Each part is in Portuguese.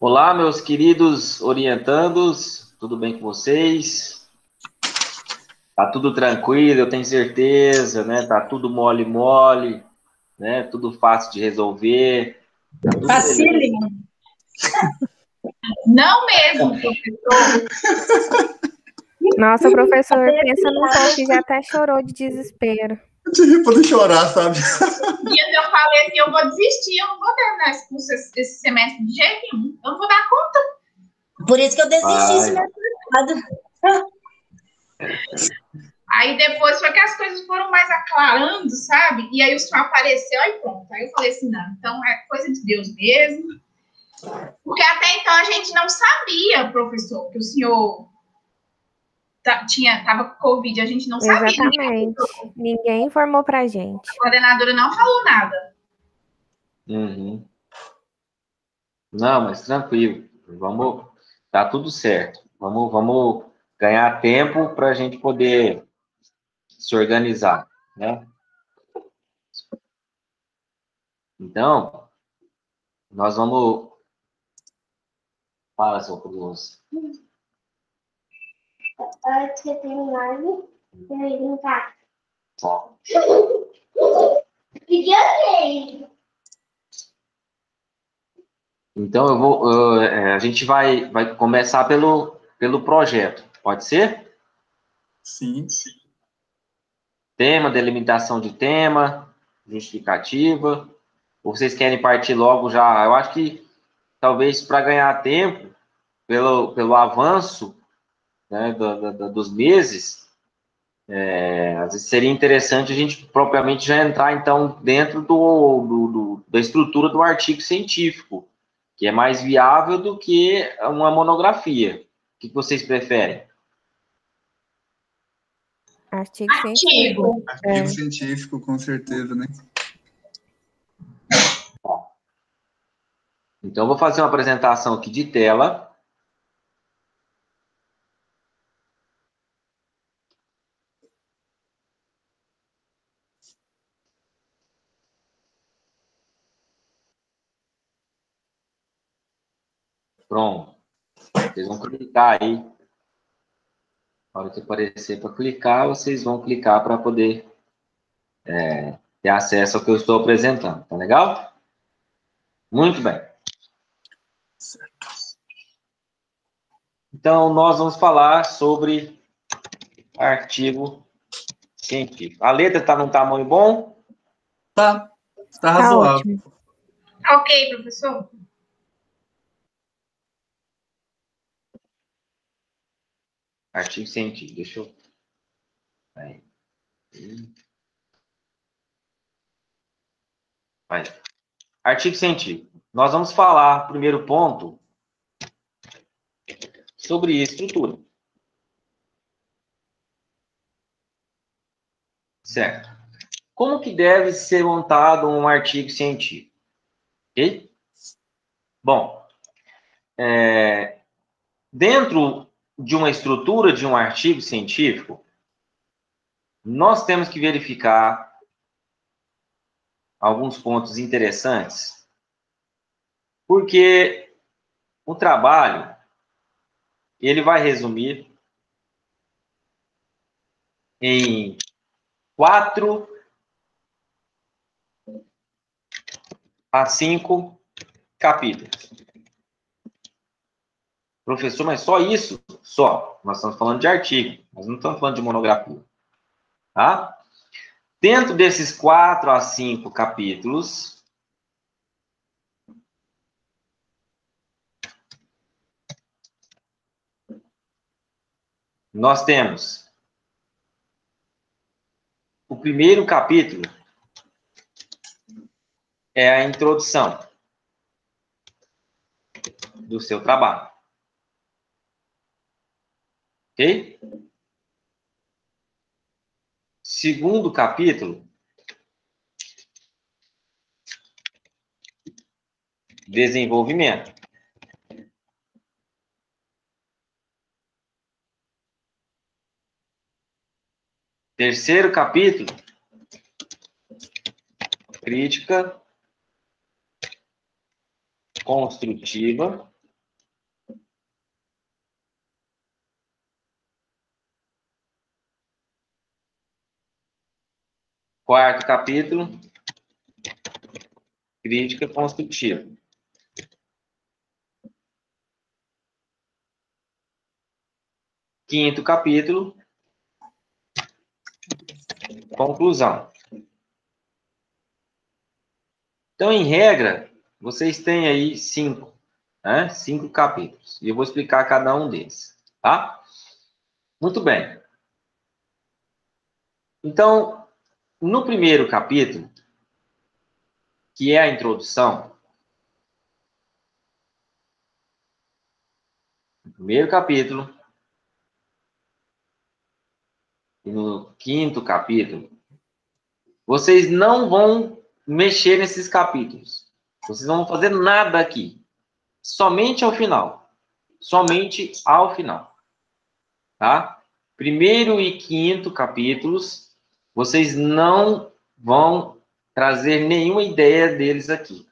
Olá, meus queridos orientandos, tudo bem com vocês? Tá tudo tranquilo, eu tenho certeza, né? Tá tudo mole, né? Tudo fácil de resolver, tá tudo beleza. Facílimo. Não mesmo, professor. Nossa, professor, pensa num povo que já até chorou de desespero. Eu te ri pra não chorar, sabe? Dias eu falei assim, eu vou desistir, eu não vou terminar esse curso esse semestre de jeito nenhum. Eu não vou dar conta. Por isso que eu desisti esse Vai. mercado. Aí depois foi que as coisas foram mais aclarando, sabe? E aí o senhor apareceu e pronto. Aí eu falei assim, não, então é coisa de Deus mesmo. Porque até então a gente não sabia, professor, que o senhor tava com Covid, a gente não sabia. Exatamente. Ninguém informou pra gente. A coordenadora não falou nada. Uhum. Não, mas tranquilo, vamos, tá tudo certo. Vamos ganhar tempo para a gente poder se organizar, né? Então, nós vamos. Fala, seu curioso. Antes que você terminar, eu ia brincar. Ó. Que dia tem? Então, a gente vai começar pelo projeto, pode ser? Sim. Tema, delimitação de tema, justificativa. Ou vocês querem partir logo já? Eu acho que talvez para ganhar tempo, pelo avanço, né, dos meses, às vezes seria interessante a gente propriamente já entrar, então, dentro da estrutura do artigo científico, que é mais viável do que uma monografia. O que vocês preferem? Artigo científico. Artigo científico, com certeza, né? Então, eu vou fazer uma apresentação aqui de tela. Pronto. Vocês vão clicar aí. Na hora que aparecer para clicar, vocês vão clicar para poder ter acesso ao que eu estou apresentando. Tá legal? Muito bem. Então, nós vamos falar sobre artigo científico. A letra está num tamanho bom? Tá Tá razoável. ótimo. Ok, professor. Artigo científico. Deixa eu... Aí. Aí. Artigo científico. Nós vamos falar, primeiro ponto, sobre estrutura. Certo. Como que deve ser montado um artigo científico? Ok? Bom, dentro de uma estrutura de um artigo científico, nós temos que verificar alguns pontos interessantes, porque o trabalho, ele vai resumir em 4 a 5 capítulos. Professor, mas só isso? Só. Nós estamos falando de artigo, nós não estamos falando de monografia. Tá? Dentro desses 4 a 5 capítulos, nós temos o primeiro capítulo, é a introdução do seu trabalho. Ok? Segundo capítulo, desenvolvimento. Terceiro capítulo, crítica construtiva. Quarto capítulo, crítica construtiva. Quinto capítulo, conclusão. Então, em regra, vocês têm aí 5, né? 5 capítulos. E eu vou explicar cada um deles, tá? Muito bem. Então, no primeiro capítulo, que é a introdução, no primeiro capítulo, e no quinto capítulo, vocês não vão mexer nesses capítulos. Vocês não vão fazer nada aqui. Somente ao final. Somente ao final. Tá? Primeiro e quinto capítulos, vocês não vão trazer nenhuma ideia deles aqui.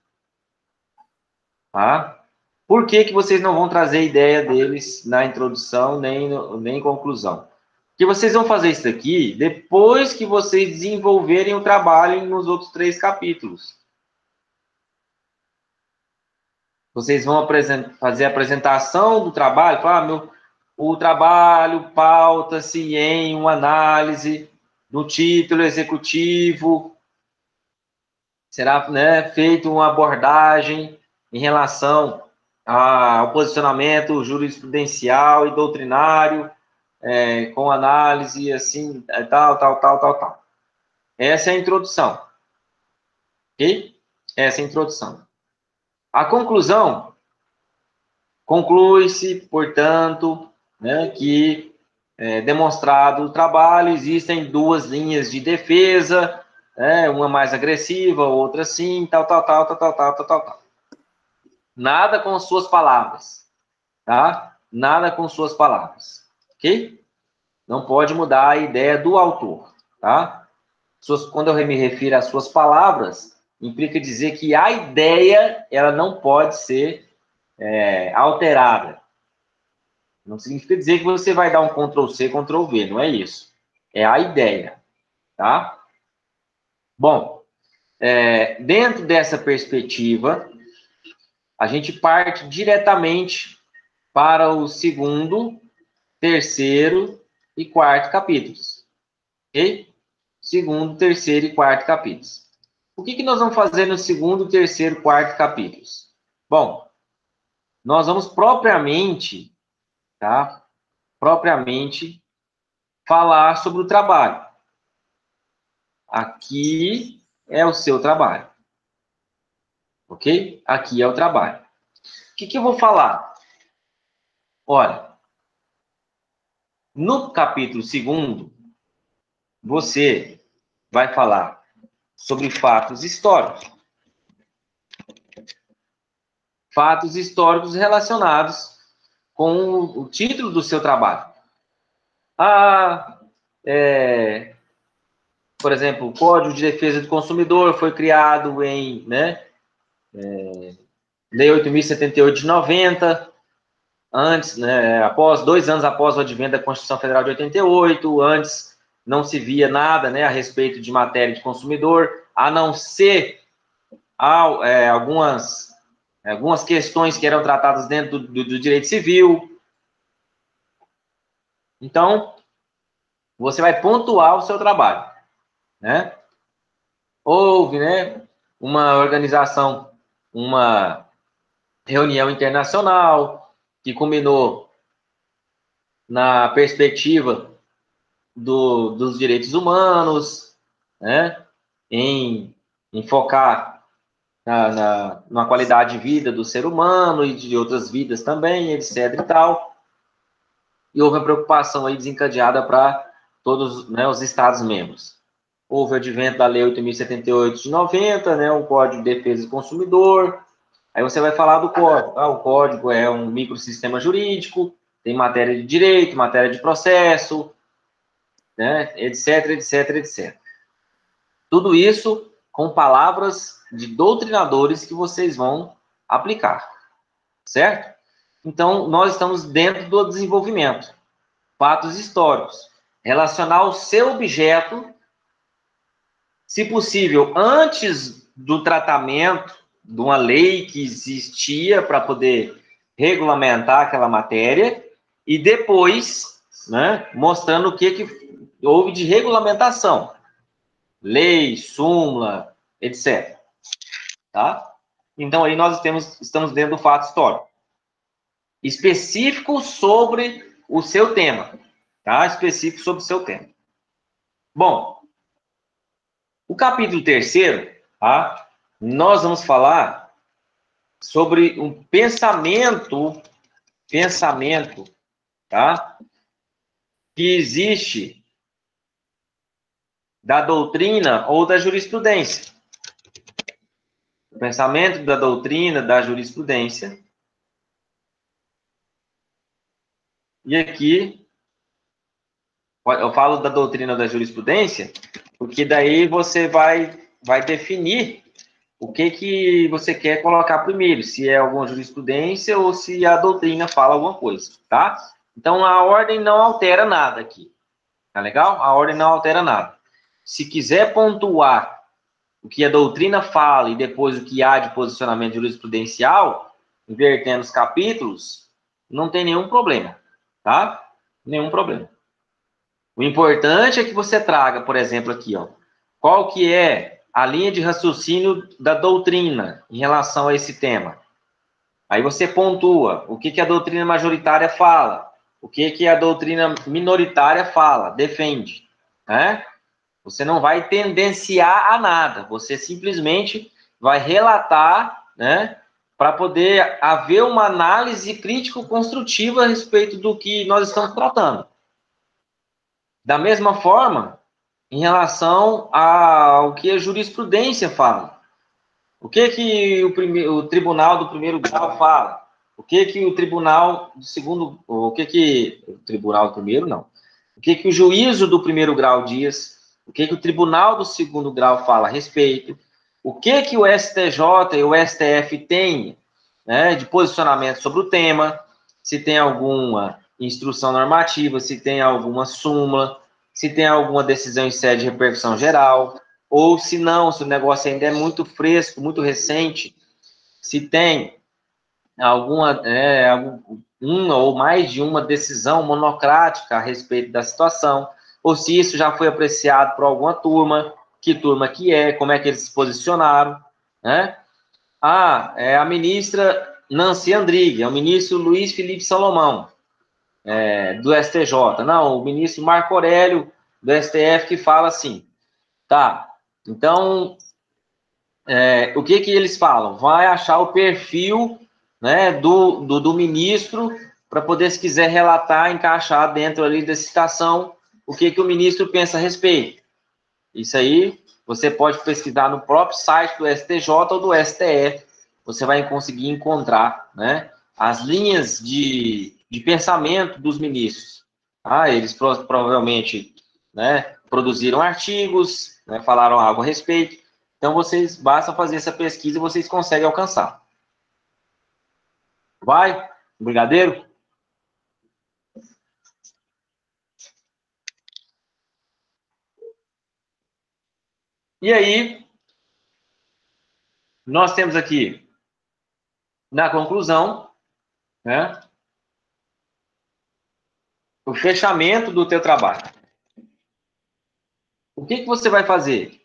Tá? Por que vocês não vão trazer ideia deles na introdução, nem conclusão? Porque vocês vão fazer isso aqui depois que vocês desenvolverem o trabalho nos outros 3 capítulos. Vocês vão fazer a apresentação do trabalho, falar, o trabalho pauta-se em uma análise do título executivo, será, né, feita uma abordagem em relação ao posicionamento jurisprudencial e doutrinário, com análise, assim, tal. Essa é a introdução. Ok? Essa é a introdução. A conclusão, conclui-se, portanto, né, que, demonstrado o trabalho, existem 2 linhas de defesa, uma mais agressiva, outra assim, tal. Nada com suas palavras, tá? Nada com suas palavras, ok? Não pode mudar a ideia do autor, tá? Quando eu me refiro às suas palavras, implica dizer que a ideia, ela não pode ser alterada. Não significa dizer que você vai dar um Ctrl+C, Ctrl+V, não é isso. É a ideia, tá? Bom, dentro dessa perspectiva, a gente parte diretamente para o segundo, terceiro e quarto capítulos. Ok? Segundo, terceiro e quarto capítulos. O que nós vamos fazer no segundo, terceiro e quarto capítulos? Bom, nós vamos propriamente, tá? Propriamente falar sobre o trabalho. Aqui é o seu trabalho. Ok? Aqui é o trabalho. O que eu vou falar? Olha, no capítulo 2º, você vai falar sobre fatos históricos. Fatos históricos relacionados com o título do seu trabalho. Por exemplo, o Código de Defesa do Consumidor foi criado em, Lei 8.078 de 90, antes, 2 anos após o advento da Constituição Federal de 88, antes não se via nada, a respeito de matéria de consumidor, a não ser algumas questões que eram tratadas dentro do direito civil. Então, você vai pontuar o seu trabalho, Houve, uma organização, uma reunião internacional que culminou na perspectiva dos direitos humanos, em focar na qualidade de vida do ser humano e de outras vidas também, etc. e tal. E houve uma preocupação aí desencadeada para todos, os Estados-membros. Houve o advento da Lei 8.078 de 90, o Código de Defesa do Consumidor. Aí você vai falar do código. O código é um microsistema jurídico, tem matéria de direito, matéria de processo, etc. Tudo isso com palavras de doutrinadores que vocês vão aplicar, certo? Então, nós estamos dentro do desenvolvimento. Fatos históricos. Relacionar o seu objeto se possível, antes do tratamento de uma lei que existia para poder regulamentar aquela matéria, e depois, né, mostrando o que houve de regulamentação. Lei, súmula, etc. Tá? Então, aí nós estamos dentro do fato histórico. Específico sobre o seu tema. Tá? Específico sobre o seu tema. Bom, o capítulo 3º, tá? Nós vamos falar sobre um pensamento, tá? Que existe da doutrina ou da jurisprudência. O pensamento da doutrina, da jurisprudência. E aqui, eu falo da doutrina ou da jurisprudência, porque daí você vai definir o que você quer colocar primeiro, se é alguma jurisprudência ou se a doutrina fala alguma coisa, tá? Então, a ordem não altera nada aqui, tá legal? A ordem não altera nada. Se quiser pontuar o que a doutrina fala e depois o que há de posicionamento jurisprudencial, invertendo os capítulos, não tem nenhum problema, tá? Nenhum problema. O importante é que você traga, por exemplo, aqui, ó, qual que é a linha de raciocínio da doutrina em relação a esse tema. Aí você pontua o que a doutrina majoritária fala, o que a doutrina minoritária fala, defende, né? Você não vai tendenciar a nada, você simplesmente vai relatar, né, para poder haver uma análise crítico-construtiva a respeito do que nós estamos tratando. Da mesma forma, em relação ao que a jurisprudência fala. O que o tribunal do primeiro grau fala? O que o tribunal do segundo... O tribunal do primeiro, não. O que o juízo do primeiro grau diz? O que o tribunal do segundo grau fala a respeito? O que o STJ e o STF têm, né, de posicionamento sobre o tema? Se tem alguma instrução normativa, se tem alguma súmula, se tem alguma decisão em sede de repercussão geral, ou se não, se o negócio ainda é muito fresco, muito recente, se tem alguma, uma ou mais de uma decisão monocrática a respeito da situação, ou se isso já foi apreciado por alguma turma, que turma que é, como é que eles se posicionaram, né? É a ministra Nancy Andrighi, é o ministro Luiz Felipe Salomão, do STJ. Não, o ministro Marco Aurélio, do STF, que fala assim. Tá, então, o que eles falam? Vai achar o perfil, né, do ministro, para poder, se quiser relatar, encaixar dentro ali da citação, o que o ministro pensa a respeito. Isso aí, você pode pesquisar no próprio site do STJ ou do STF, você vai conseguir encontrar, né, as linhas de pensamento dos ministros. Eles provavelmente, né, produziram artigos, né, falaram algo a respeito. Então, basta fazer essa pesquisa e vocês conseguem alcançar. Vai, brigadeiro? E aí, nós temos aqui, na conclusão, né, o fechamento do teu trabalho. O que você vai fazer?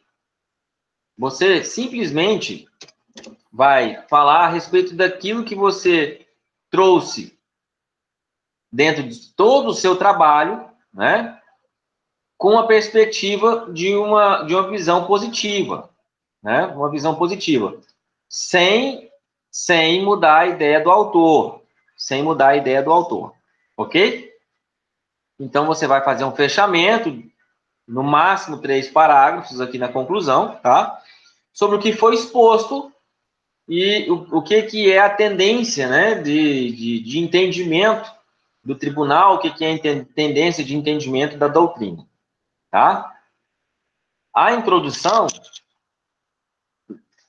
Você simplesmente vai falar a respeito daquilo que você trouxe dentro de todo o seu trabalho, né, com a perspectiva de uma visão positiva, né, uma visão positiva, sem mudar a ideia do autor, ok? Então, você vai fazer um fechamento, no máximo 3 parágrafos aqui na conclusão, tá? Sobre o que foi exposto e o que é a tendência, né, de entendimento do tribunal, o que é a tendência de entendimento da doutrina, tá? A introdução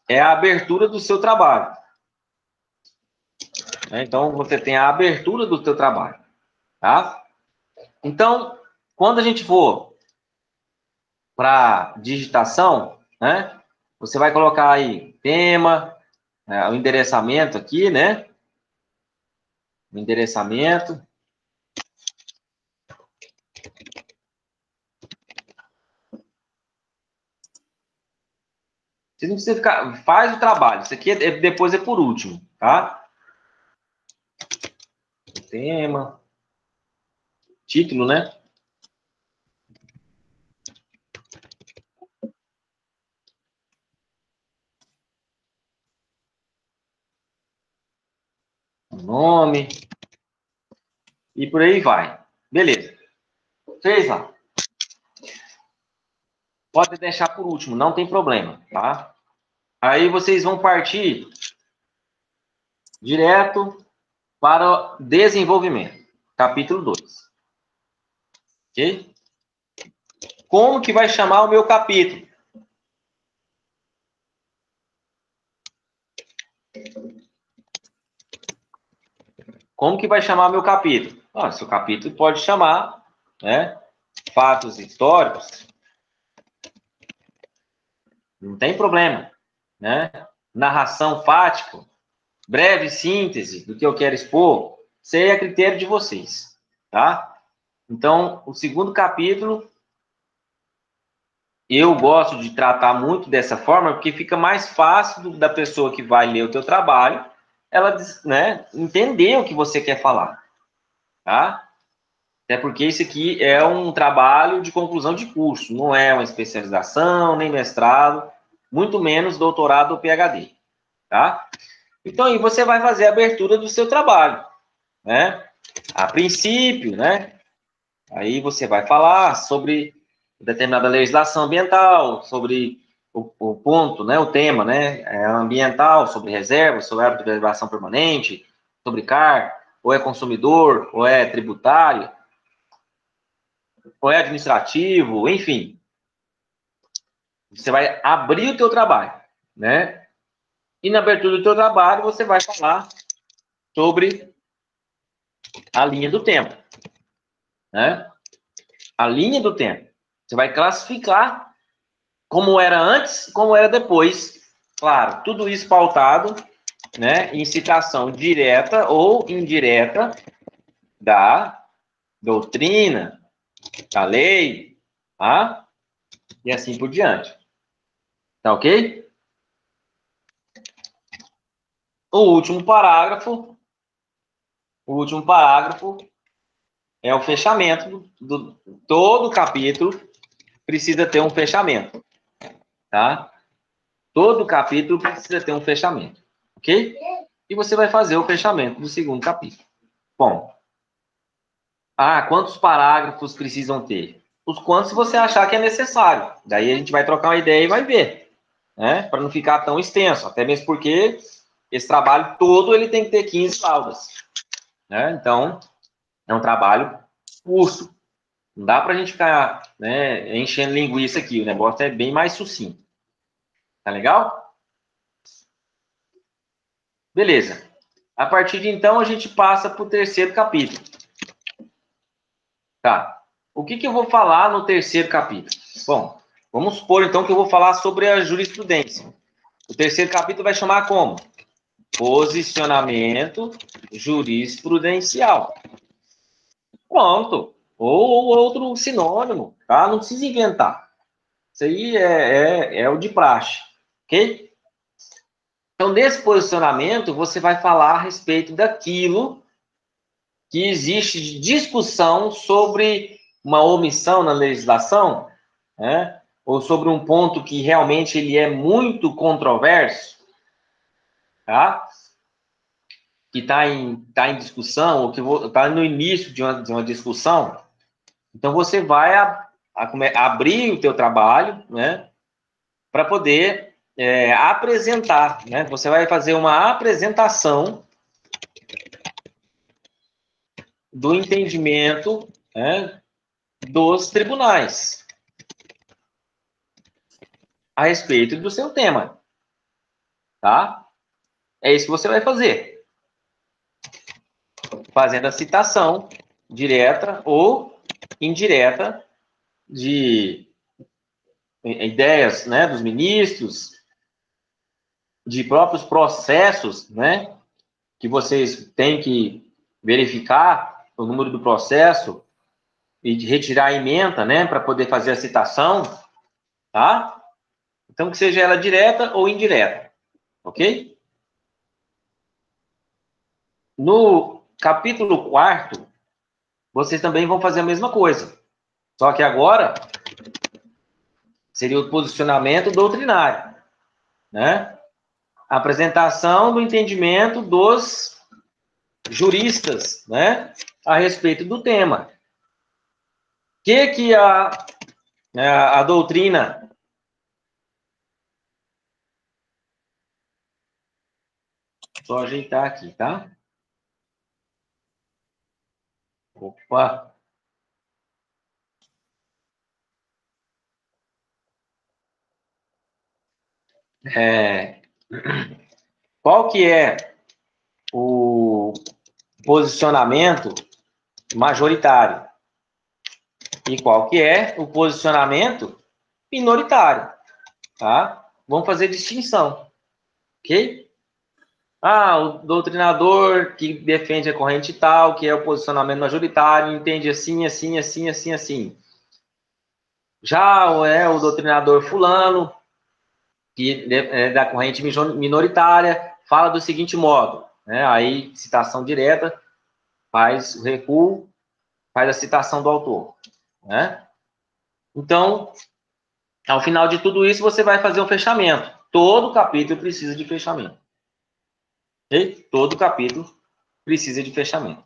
é a abertura do seu trabalho. Então, você tem a abertura do seu trabalho, tá? Então, quando a gente for para digitação, né? Você vai colocar aí tema, o endereçamento aqui, né? O endereçamento. Você não precisa ficar... Faz o trabalho. Isso aqui depois é por último, tá? Tema. Título, né? Nome. E por aí vai. Beleza. Fez lá. Pode deixar por último, não tem problema, tá? Aí vocês vão partir direto para o desenvolvimento. Capítulo 2. Ok? Como que vai chamar o meu capítulo? Como que vai chamar meu capítulo? Seu capítulo pode chamar, né? Fatos históricos. Não tem problema, né? Narração fática, breve síntese do que eu quero expor, isso aí é critério de vocês, tá? Então, o segundo capítulo, eu gosto de tratar muito dessa forma, porque fica mais fácil da pessoa que vai ler o teu trabalho, ela, né, entender o que você quer falar, tá? Até porque isso aqui é um trabalho de conclusão de curso, não é uma especialização, nem mestrado, muito menos doutorado ou PhD, tá? Então, aí você vai fazer a abertura do seu trabalho, né? A princípio, né? Aí você vai falar sobre determinada legislação ambiental, sobre o ponto, né? O tema, né? Ambiental, sobre reservas, sobre hábito de preservação permanente, sobre CAR, ou é consumidor, ou é tributário, ou é administrativo, enfim. Você vai abrir o teu trabalho, né? E na abertura do teu trabalho, você vai falar sobre a linha do tempo, né? A linha do tempo. Você vai classificar como era antes, como era depois. Claro, tudo isso pautado, né, em citação direta ou indireta da doutrina, da lei, tá? E assim por diante. Tá ok? O último parágrafo é o fechamento do todo capítulo, precisa ter um fechamento, tá? Todo capítulo precisa ter um fechamento, ok? E você vai fazer o fechamento do segundo capítulo. Bom, quantos parágrafos precisam ter? Os quantos você achar que é necessário. Daí a gente vai trocar uma ideia e vai ver, né? Para não ficar tão extenso, até mesmo porque esse trabalho todo ele tem que ter 15 laudas, né? Então, é um trabalho curto. Não dá para a gente ficar, né, enchendo linguiça aqui. O negócio é bem mais sucinto. Tá legal? Beleza. A partir de então, a gente passa para o terceiro capítulo. Tá. O que eu vou falar no terceiro capítulo? Bom, vamos supor, então, que eu vou falar sobre a jurisprudência. O terceiro capítulo vai chamar como? Posicionamento jurisprudencial. Pronto. Ou outro sinônimo, tá? Não precisa inventar. Isso aí é o de praxe, ok? Então, nesse posicionamento, você vai falar a respeito daquilo que existe de discussão sobre uma omissão na legislação, né? Ou sobre um ponto que realmente ele é muito controverso, tá? Que está em discussão, ou que está no início de uma discussão. Então, você vai abrir o teu trabalho, né? Para poder apresentar, né? Você vai fazer uma apresentação do entendimento, né, dos tribunais a respeito do seu tema, tá? É isso que você vai fazer, fazendo a citação direta ou indireta de ideias, né, dos ministros, de próprios processos, né, que vocês têm que verificar o número do processo e de retirar a ementa, né, para poder fazer a citação, tá? Então, que seja ela direta ou indireta, ok? No capítulo 4º, vocês também vão fazer a mesma coisa, só que agora seria o posicionamento doutrinário, né? A apresentação do entendimento dos juristas, né, a respeito do tema. O que a doutrina só ajeitar aqui, tá? Opa! Qual que é o posicionamento majoritário? E qual que é o posicionamento minoritário? Tá? Vamos fazer distinção, ok? Ah, o doutrinador que defende a corrente tal, que é o posicionamento majoritário, entende assim, assim, assim, assim, assim. Já o doutrinador fulano, que é da corrente minoritária, fala do seguinte modo, né? Aí, citação direta, faz o recuo, faz a citação do autor, né? Então, ao final de tudo isso, você vai fazer um fechamento. Todo capítulo precisa de fechamento. Ok? Todo capítulo precisa de fechamento.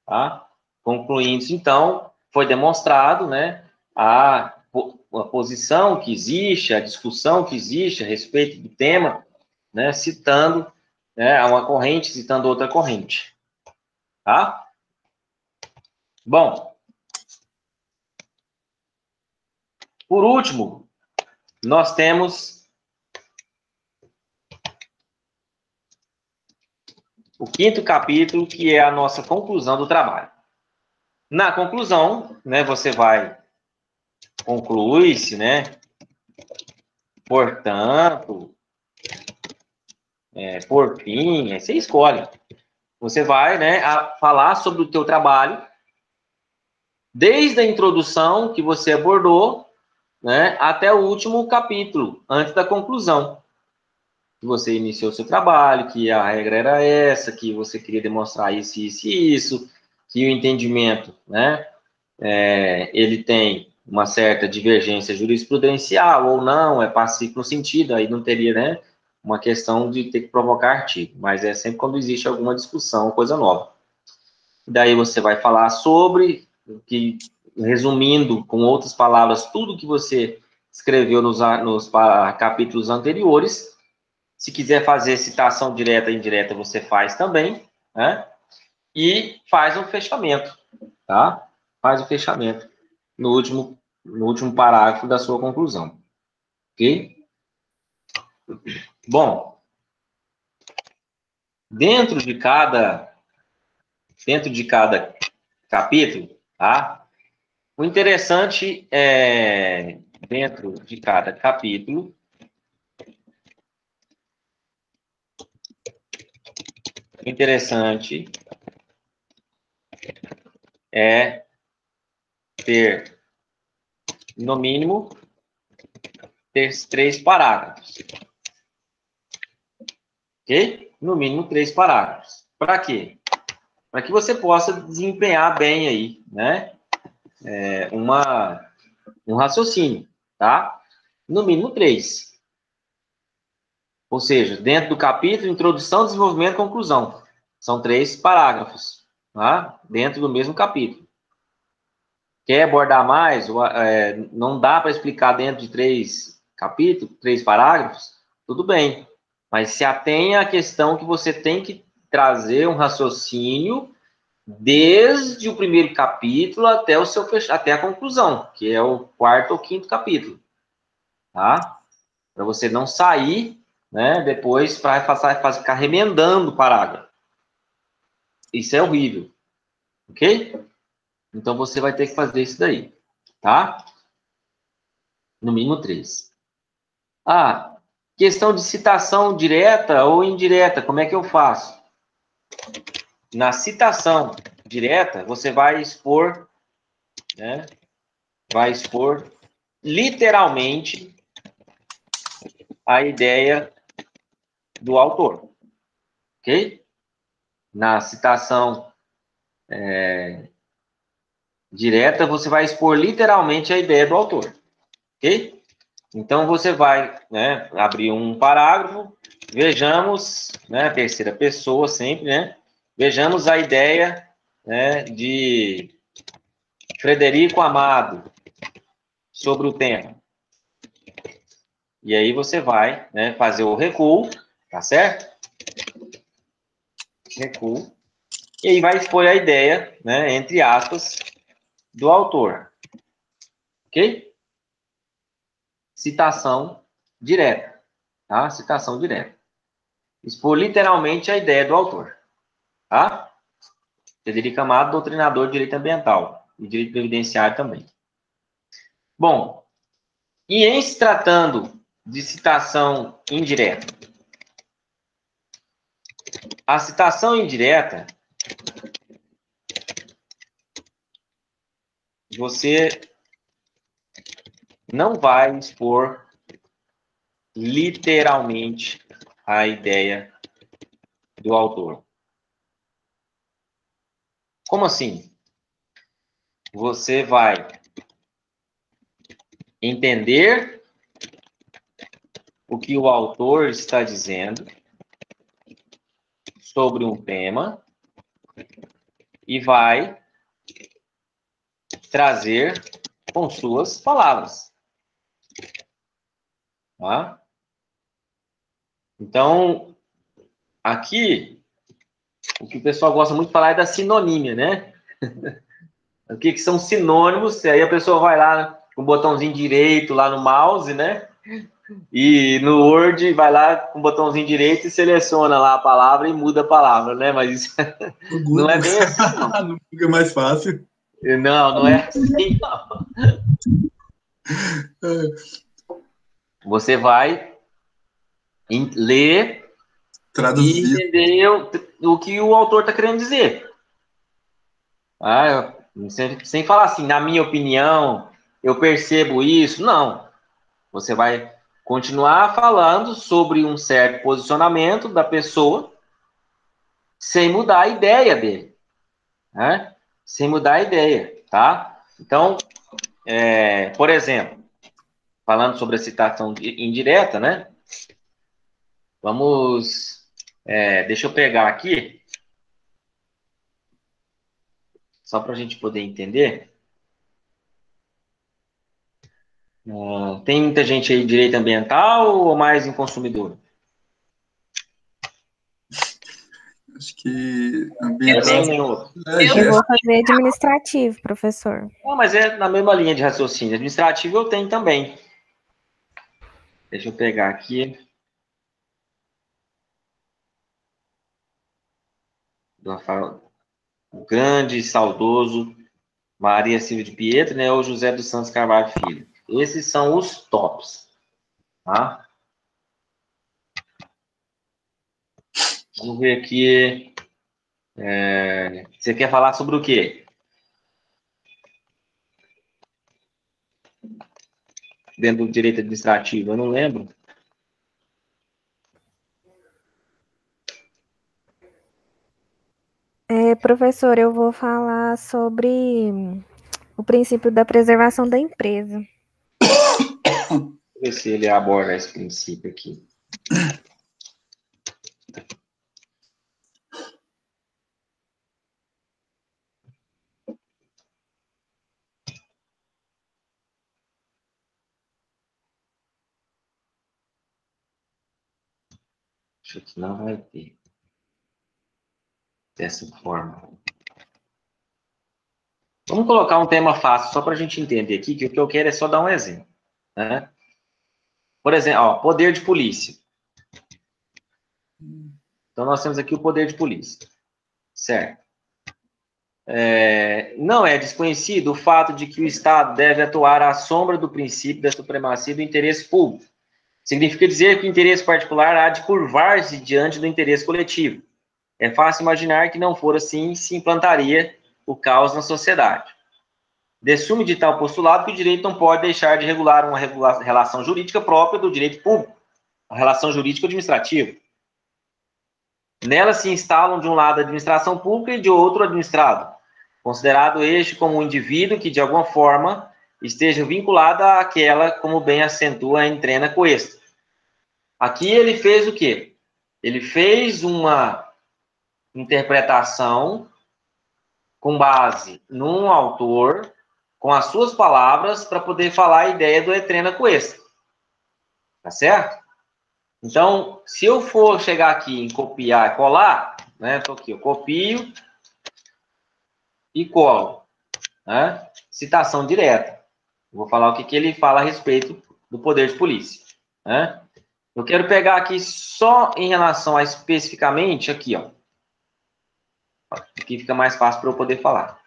Tá? Concluindo, então, foi demonstrado, né, a posição que existe, a discussão que existe a respeito do tema, né, citando, né, uma corrente, citando outra corrente. Tá? Bom, por último, nós temos o 5º capítulo, que é a nossa conclusão do trabalho. Na conclusão, né, você vai concluir-se, né, portanto, por fim, aí você escolhe. Você vai, né, falar sobre o teu trabalho, desde a introdução que você abordou, né, até o último capítulo, antes da conclusão. Que você iniciou o seu trabalho, que a regra era essa, que você queria demonstrar isso, isso e isso, que o entendimento, né, ele tem uma certa divergência jurisprudencial ou não, é pacífico no sentido, aí não teria, né, uma questão de ter que provocar artigo, mas é sempre quando existe alguma discussão, coisa nova. Daí você vai falar sobre, que, resumindo com outras palavras, tudo que você escreveu nos capítulos anteriores. Se quiser fazer citação direta e indireta, você faz também, né? E faz um fechamento, tá? Faz o fechamento no último parágrafo da sua conclusão, ok? Bom, dentro de cada capítulo, tá? O interessante é, dentro de cada capítulo, o interessante é ter, no mínimo, 3 parágrafos. Ok? No mínimo 3 parágrafos. Para quê? Para que você possa desempenhar bem aí, né? Um raciocínio, tá? No mínimo 3. Ou seja, dentro do capítulo, introdução, desenvolvimento e conclusão. São 3 parágrafos, tá? Dentro do mesmo capítulo. Quer abordar mais? Não dá para explicar dentro de 3 capítulos, 3 parágrafos? Tudo bem. Mas se atenha à questão que você tem que trazer um raciocínio desde o primeiro capítulo até a conclusão, que é o 4º ou 5º capítulo, tá? Para você não sair, né, depois para ficar remendando o parágrafo. Isso é horrível, ok? Então você vai ter que fazer isso daí, tá? No mínimo 3. Ah, questão de citação direta ou indireta, como é que eu faço? Na citação direta, você vai expor, né? Vai expor literalmente a ideia do autor, ok? Na citação direta, você vai expor literalmente a ideia do autor, ok? Então, você vai, né, abrir um parágrafo, vejamos, né, terceira pessoa sempre, né, vejamos a ideia, né, de Frederico Amado sobre o tema. E aí você vai, né, fazer o recuo, tá certo? Recuo. E aí vai expor a ideia, né, entre aspas, do autor. Ok? Citação direta. Tá? Citação direta. Expor literalmente a ideia do autor. Tá? Frederico Amado, doutrinador de direito ambiental e direito previdenciário também. Bom, e em se tratando de citação indireta? A citação indireta, você não vai expor literalmente a ideia do autor. Como assim? Você vai entender o que o autor está dizendo sobre um tema e vai trazer com suas palavras. Tá? Então, aqui, o que o pessoal gosta muito de falar é da sinonímia, né? O que são sinônimos? Aí a pessoa vai lá com o botãozinho direito lá no mouse, né? E no Word vai lá com o botãozinho direito e seleciona lá a palavra e muda a palavra, né? Mas isso não é bem assim, não. Não fica mais fácil. Não, não é assim, não. Você vai ler e Traduzir. entender o que o autor está querendo dizer. Sem falar assim, na minha opinião, eu percebo isso. Não. Você vai continuar falando sobre um certo posicionamento da pessoa sem mudar a ideia dele. Né? Sem mudar a ideia, tá? Então, por exemplo, falando sobre a citação indireta, né? Vamos... deixa eu pegar aqui, só para a gente poder entender. Tem muita gente aí de direito ambiental ou mais em consumidor? Acho que Também ambiental. nem outro. Eu vou fazer administrativo, professor. Não, mas é na mesma linha de raciocínio. Administrativo eu tenho também. Deixa eu pegar aqui. O grande, saudoso Maria Silva de Pietro, né? Ou José dos Santos Carvalho Filho. Esses são os tops. Tá? Vamos ver aqui. Você quer falar sobre o quê? Dentro do direito administrativo, eu não lembro. Professor, eu vou falar sobre o princípio da preservação da empresa. Vou ver se ele aborda esse princípio aqui. Acho que não vai ter. Dessa forma. Vamos colocar um tema fácil, só para a gente entender aqui, que o que eu quero é só dar um exemplo. Né? Por exemplo, ó, poder de polícia. Então, nós temos aqui o poder de polícia. Certo. Não é desconhecido o fato de que o Estado deve atuar à sombra do princípio da supremacia do interesse público. Significa dizer que o interesse particular há de curvar-se diante do interesse coletivo. É fácil imaginar que não for assim, se implantaria o caos na sociedade. Dessume de tal postulado que o direito não pode deixar de regular uma relação jurídica própria do direito público, a relação jurídico-administrativa. Nela se instalam de um lado a administração pública e de outro o administrado, considerado este como um indivíduo que, de alguma forma, esteja vinculado àquela, como bem acentua a entrena Cuesta. Aqui ele fez o quê? Ele fez uma interpretação com base num autor, com as suas palavras, para poder falar a ideia do entrena Cuesta. Tá certo? Então, se eu for chegar aqui em copiar e colar, né? Tô aqui, eu copio e colo, né? Citação direta. Vou falar o que ele fala a respeito do poder de polícia, né? Eu quero pegar aqui só em relação a especificamente aqui, ó. Aqui fica mais fácil para eu poder falar.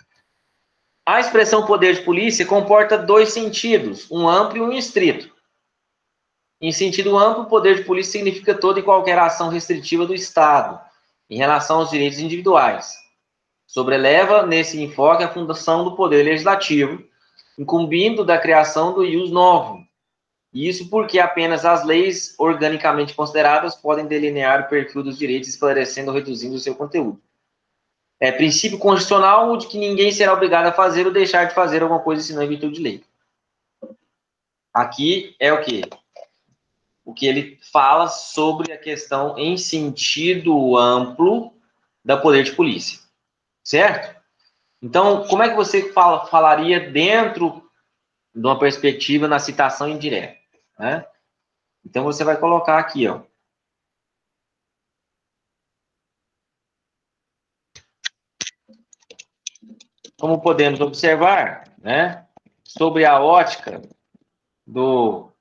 A expressão poder de polícia comporta dois sentidos, um amplo e um estrito. Em sentido amplo, o poder de polícia significa toda e qualquer ação restritiva do Estado em relação aos direitos individuais. Sobreleva nesse enfoque a fundação do poder legislativo, incumbindo da criação do ius novum. Isso porque apenas as leis organicamente consideradas podem delinear o perfil dos direitos, esclarecendo ou reduzindo o seu conteúdo. É princípio constitucional de que ninguém será obrigado a fazer ou deixar de fazer alguma coisa senão em virtude de lei. Aqui é o quê? O que ele fala sobre a questão em sentido amplo da poder de polícia, certo? Então, como é que você falaria dentro de uma perspectiva na citação indireta, né? Então, você vai colocar aqui, ó. Como podemos observar, né, sobre a ótica do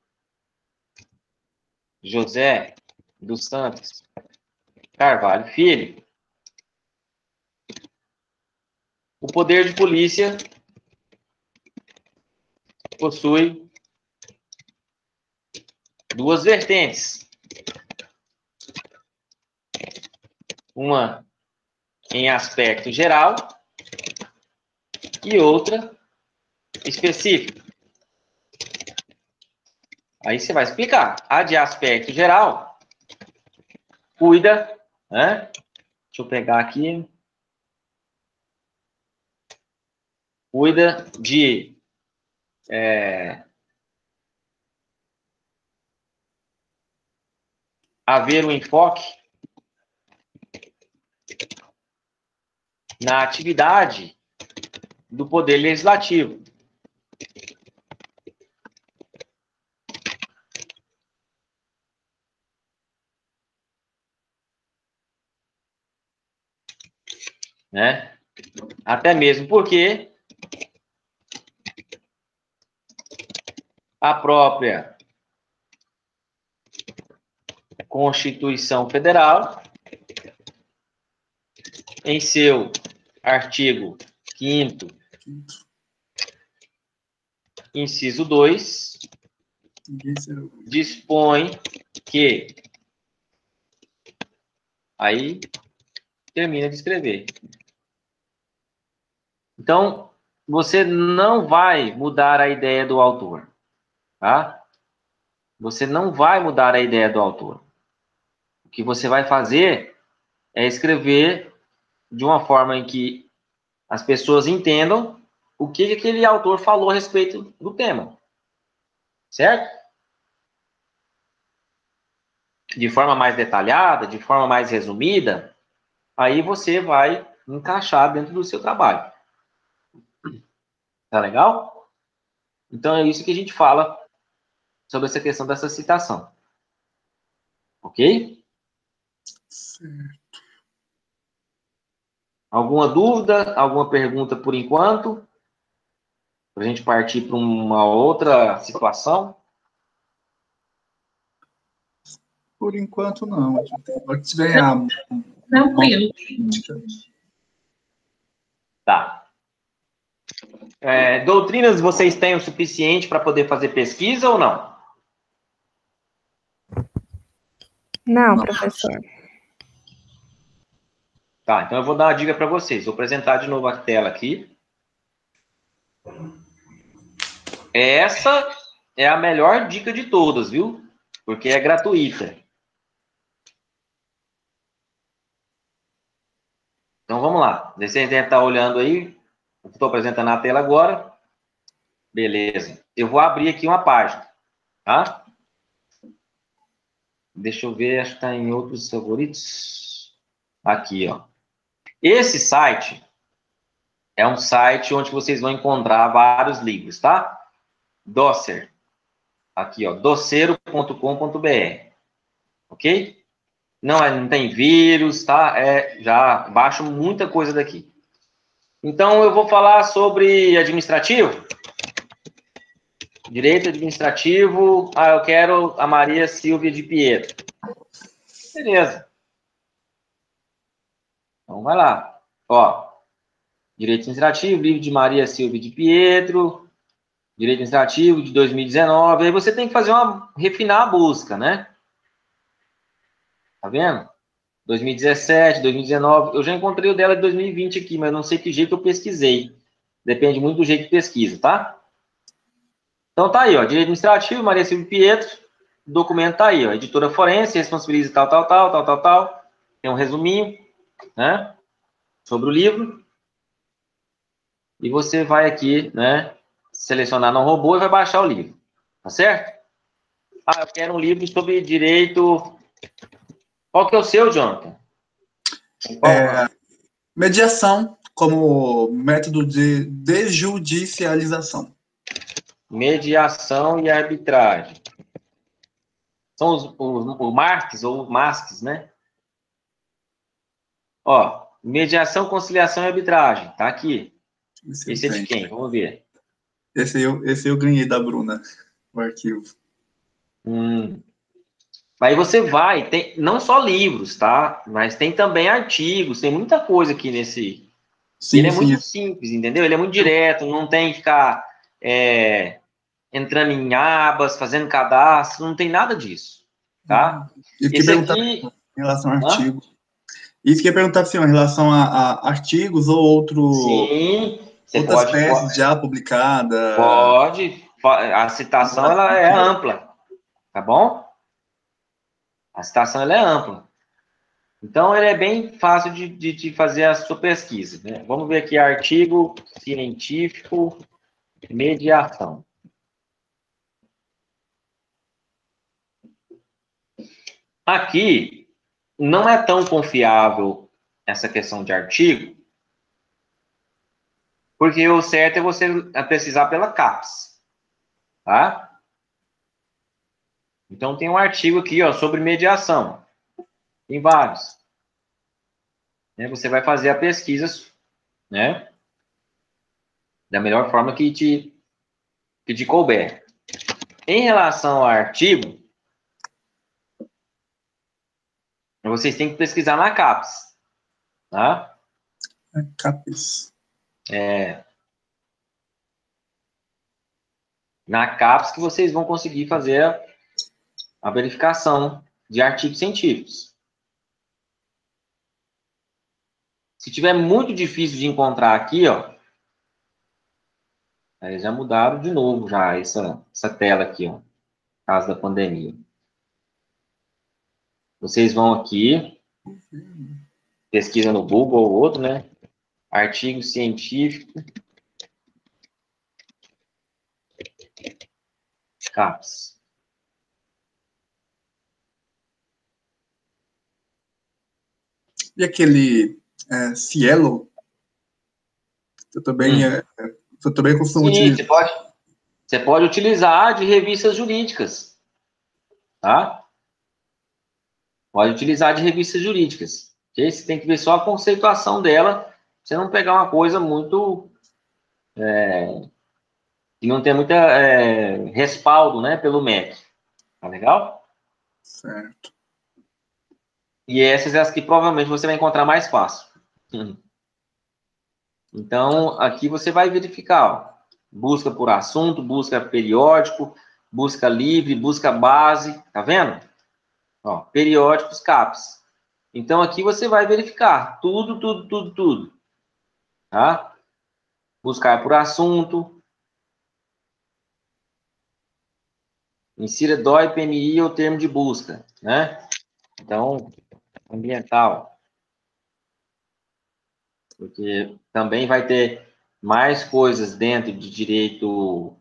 José dos Santos Carvalho Filho, o poder de polícia possui duas vertentes. Uma em aspecto geral e outra específica. Aí você vai explicar. A de aspecto geral cuida, né? Deixa eu pegar aqui. Cuida de haver um enfoque na atividade do poder legislativo. Né? Até mesmo porque a própria Constituição Federal, em seu artigo 5º, inciso 2, dispõe que... Aí, termina de escrever. Então, você não vai mudar a ideia do autor, tá? Você não vai mudar a ideia do autor. O que você vai fazer é escrever de uma forma em que as pessoas entendam o que aquele autor falou a respeito do tema. Certo? De forma mais detalhada, de forma mais resumida, aí você vai encaixar dentro do seu trabalho. Tá legal? Então, é isso que a gente fala sobre essa questão dessa citação. Ok? Certo. Alguma dúvida? Alguma pergunta por enquanto? Para a gente partir para uma outra situação? Por enquanto, não. Pode se ganhar. Tranquilo. Tá. Doutrinas vocês têm o suficiente para poder fazer pesquisa ou não? Não, professor. Tá, então eu vou dar uma dica para vocês. Vou apresentar de novo a tela aqui. Essa é a melhor dica de todas, viu? Porque é gratuita. Então vamos lá. Vocês devem estar olhando aí. Eu estou apresentando na tela agora. Beleza. Eu vou abrir aqui uma página, tá? Deixa eu ver, acho que está em outros favoritos. Aqui, ó. Esse site é um site onde vocês vão encontrar vários livros, tá? Docer. Aqui, ó, docero.com.br. Ok? Não tem vírus, tá? Já baixo muita coisa daqui. Então, eu vou falar sobre administrativo. Direito administrativo. Eu quero a Maria Silvia de Pietro. Beleza. Então, vai lá. Ó, direito administrativo, livro de Maria Silvia de Pietro, direito administrativo de 2019. Aí você tem que fazer refinar a busca, né? Tá vendo? 2017, 2019. Eu já encontrei o dela de 2020 aqui, mas não sei que jeito eu pesquisei. Depende muito do jeito que pesquisa, tá? Então tá aí, ó. Direito administrativo, Maria Silvia Pietro. O documento tá aí, ó. Editora forense, responsabiliza tal. Tem um resuminho, né? Sobre o livro. E você vai aqui, né? Selecionar no robô e vai baixar o livro. Tá certo? Eu quero um livro sobre direito. Qual que é o seu, Jonathan? Mediação como método de desjudicialização. Mediação e arbitragem. São os Marques ou Masques, né? Ó, mediação, conciliação e arbitragem. Tá aqui. Esse é de quem? Vamos ver. Esse eu ganhei da Bruna, o arquivo. Aí você vai, tem não só livros, tá? Mas tem também artigos, tem muita coisa aqui nesse. Sim, ele é sim. muito simples, entendeu? Ele é muito direto, não tem que ficar entrando em abas, fazendo cadastro, não tem nada disso, tá? Esse aqui em relação a artigos. Isso que eu ia perguntar assim, em relação a artigos ou Sim, outras teses já publicadas. Pode. A citação ela é ampla, tá bom? A citação ela é ampla. Então, ele é bem fácil de fazer a sua pesquisa, né? Vamos ver aqui, artigo científico, mediação. Aqui, não é tão confiável essa questão de artigo, porque o certo é você pesquisar pela CAPES, tá? Então, tem um artigo aqui, ó, sobre mediação. Tem vários. Você vai fazer a pesquisa, né? Da melhor forma que te couber. Em relação ao artigo, vocês têm que pesquisar na CAPES, tá? CAPES. Na CAPES que vocês vão conseguir fazer a verificação de artigos científicos. Se tiver muito difícil de encontrar aqui, ó, eles já mudaram de novo já essa tela aqui, ó, por causa da pandemia. Vocês vão aqui, pesquisa no Google ou outro, né? Artigo científico. CAPES. E aquele Cielo? Eu também costumo utilizar. Você pode utilizar de revistas jurídicas, tá? Pode utilizar de revistas jurídicas. Okay? Você tem que ver só a conceituação dela, pra você não pegar uma coisa muito... que não tem muita respaldo, né, pelo MEC. Tá legal? Certo. E essas é as que provavelmente você vai encontrar mais fácil. Então, aqui você vai verificar, ó, busca por assunto, busca periódico, busca livre, busca base, tá vendo? Ó, periódicos, CAPES. Então, aqui você vai verificar tudo, tá? Buscar por assunto. Insira DOI, PMI ou termo de busca, né? Então, ambiental. Porque também vai ter mais coisas dentro de direito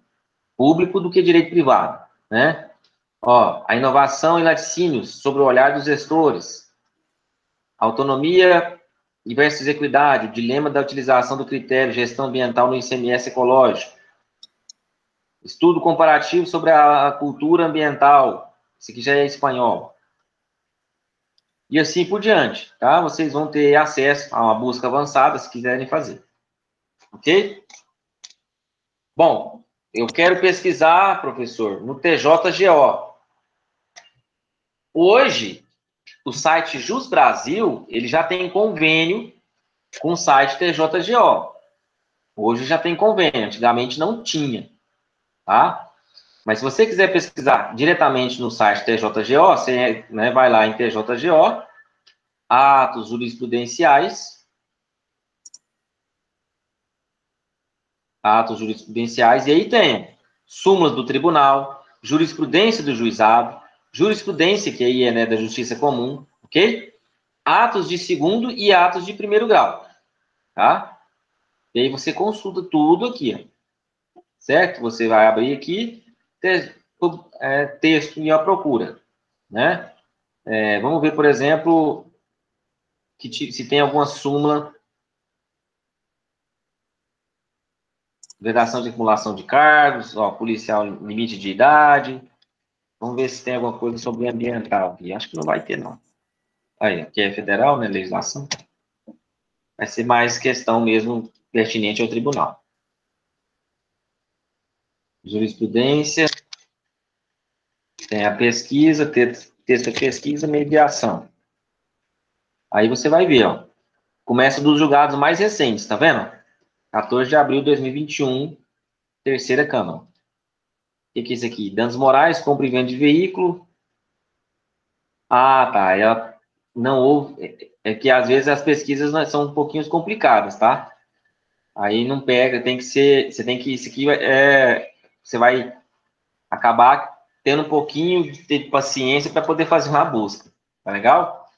público do que direito privado, né? Ó, a inovação e laticínios sobre o olhar dos gestores. Autonomia versus equidade, o dilema da utilização do critério gestão ambiental no ICMS ecológico. Estudo comparativo sobre a cultura ambiental. Isso aqui já é espanhol. E assim por diante, tá? Vocês vão ter acesso a uma busca avançada se quiserem fazer. Ok? Bom, eu quero pesquisar, professor, no TJGO. Hoje, o site Jus Brasil, ele já tem convênio com o site TJGO. Hoje já tem convênio, antigamente não tinha, tá? Mas se você quiser pesquisar diretamente no site TJGO, você, né, vai lá em TJGO, atos jurisprudenciais, e aí tem súmulas do tribunal, jurisprudência do juizado, jurisprudência, que aí é, né, da justiça comum, ok? Atos de segundo e atos de primeiro grau, tá? E aí você consulta tudo aqui, ó, certo? Você vai abrir aqui, texto e a procura, né? Vamos ver, por exemplo, se tem alguma súmula, vedação de acumulação de cargos, ó, policial limite de idade. Vamos ver se tem alguma coisa sobre ambiental aqui. Acho que não vai ter, não. Aí, aqui é federal, né, legislação. Vai ser mais questão mesmo pertinente ao tribunal. Jurisprudência. Tem a pesquisa, texto de pesquisa, mediação. Aí você vai ver, ó. Começa dos julgados mais recentes, tá vendo? 14 de abril de 2021, terceira Câmara. O que é isso aqui? Danos morais, compra e venda de veículo. Ah, tá. Ela não houve. É que às vezes as pesquisas são um pouquinho complicadas, tá? Aí não pega, tem que ser. Você tem que. Isso aqui você vai acabar tendo um pouquinho de paciência para poder fazer uma busca. Tá legal?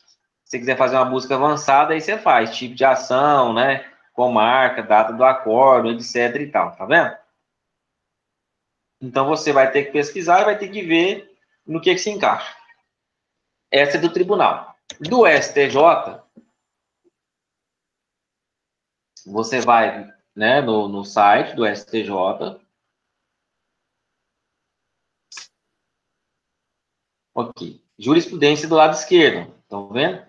Se você quiser fazer uma busca avançada, aí você faz. Tipo de ação, né? Comarca, data do acordo, etc e tal. Tá vendo? Então você vai ter que pesquisar e vai ter que ver no que se encaixa. Essa é do tribunal. Do STJ, você vai, né, no site do STJ. Ok. Jurisprudência do lado esquerdo. Estão vendo?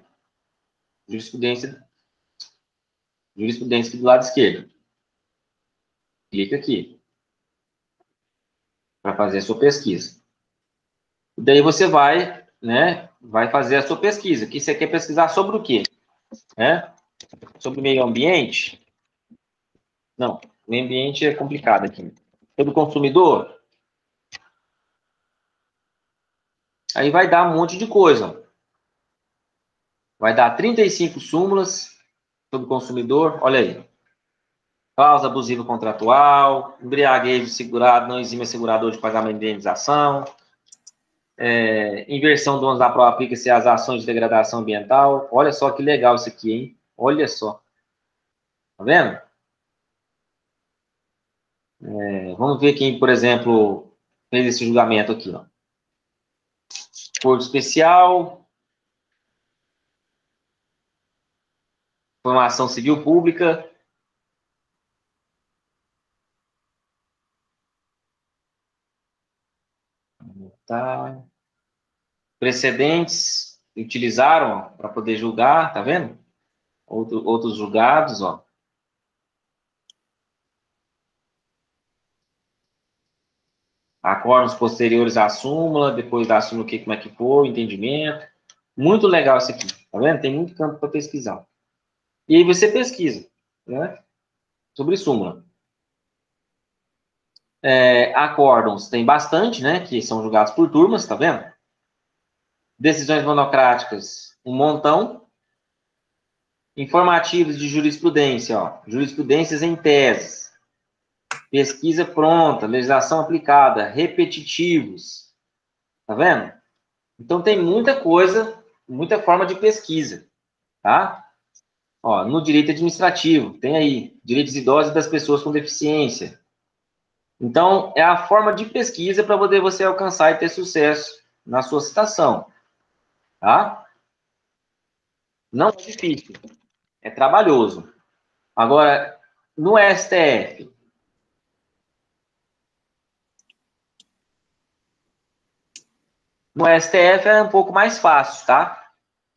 Jurisprudência do lado esquerdo. Clica aqui. Para fazer a sua pesquisa. E daí você vai, né, vai fazer a sua pesquisa. Aqui você quer pesquisar sobre o quê? Né? Sobre o meio ambiente? Não, meio ambiente é complicado aqui. Sobre o consumidor? Aí vai dar um monte de coisa. Vai dar 35 súmulas sobre o consumidor. Olha aí. Causa abusiva contratual, embriaguez do segurado não exime o segurador de pagamento de indenização, inversão do ônus da prova aplica-se às ações de degradação ambiental. Olha só que legal isso aqui, hein? Olha só. Tá vendo? Vamos ver quem, por exemplo, fez esse julgamento aqui, ó. Acordo especial. Informação civil pública. Tá. Precedentes utilizaram para poder julgar, tá vendo? Outros julgados, ó. Acordos posteriores à súmula, depois da súmula, como é que foi, entendimento. Muito legal isso aqui, tá vendo? Tem muito campo para pesquisar. E aí você pesquisa, né? sobre súmula. Acórdons tem bastante, né? Que são julgados por turmas, tá vendo? Decisões monocráticas, um montão. Informativos de jurisprudência, ó. Jurisprudências em teses. Pesquisa pronta, legislação aplicada, repetitivos. Tá vendo? Então, tem muita coisa, muita forma de pesquisa, tá? Ó, no direito administrativo, tem aí, direitos idosos das pessoas com deficiência. Então, é a forma de pesquisa para poder você alcançar e ter sucesso na sua citação, tá? Não é difícil, é trabalhoso. Agora, no STF, é um pouco mais fácil, tá?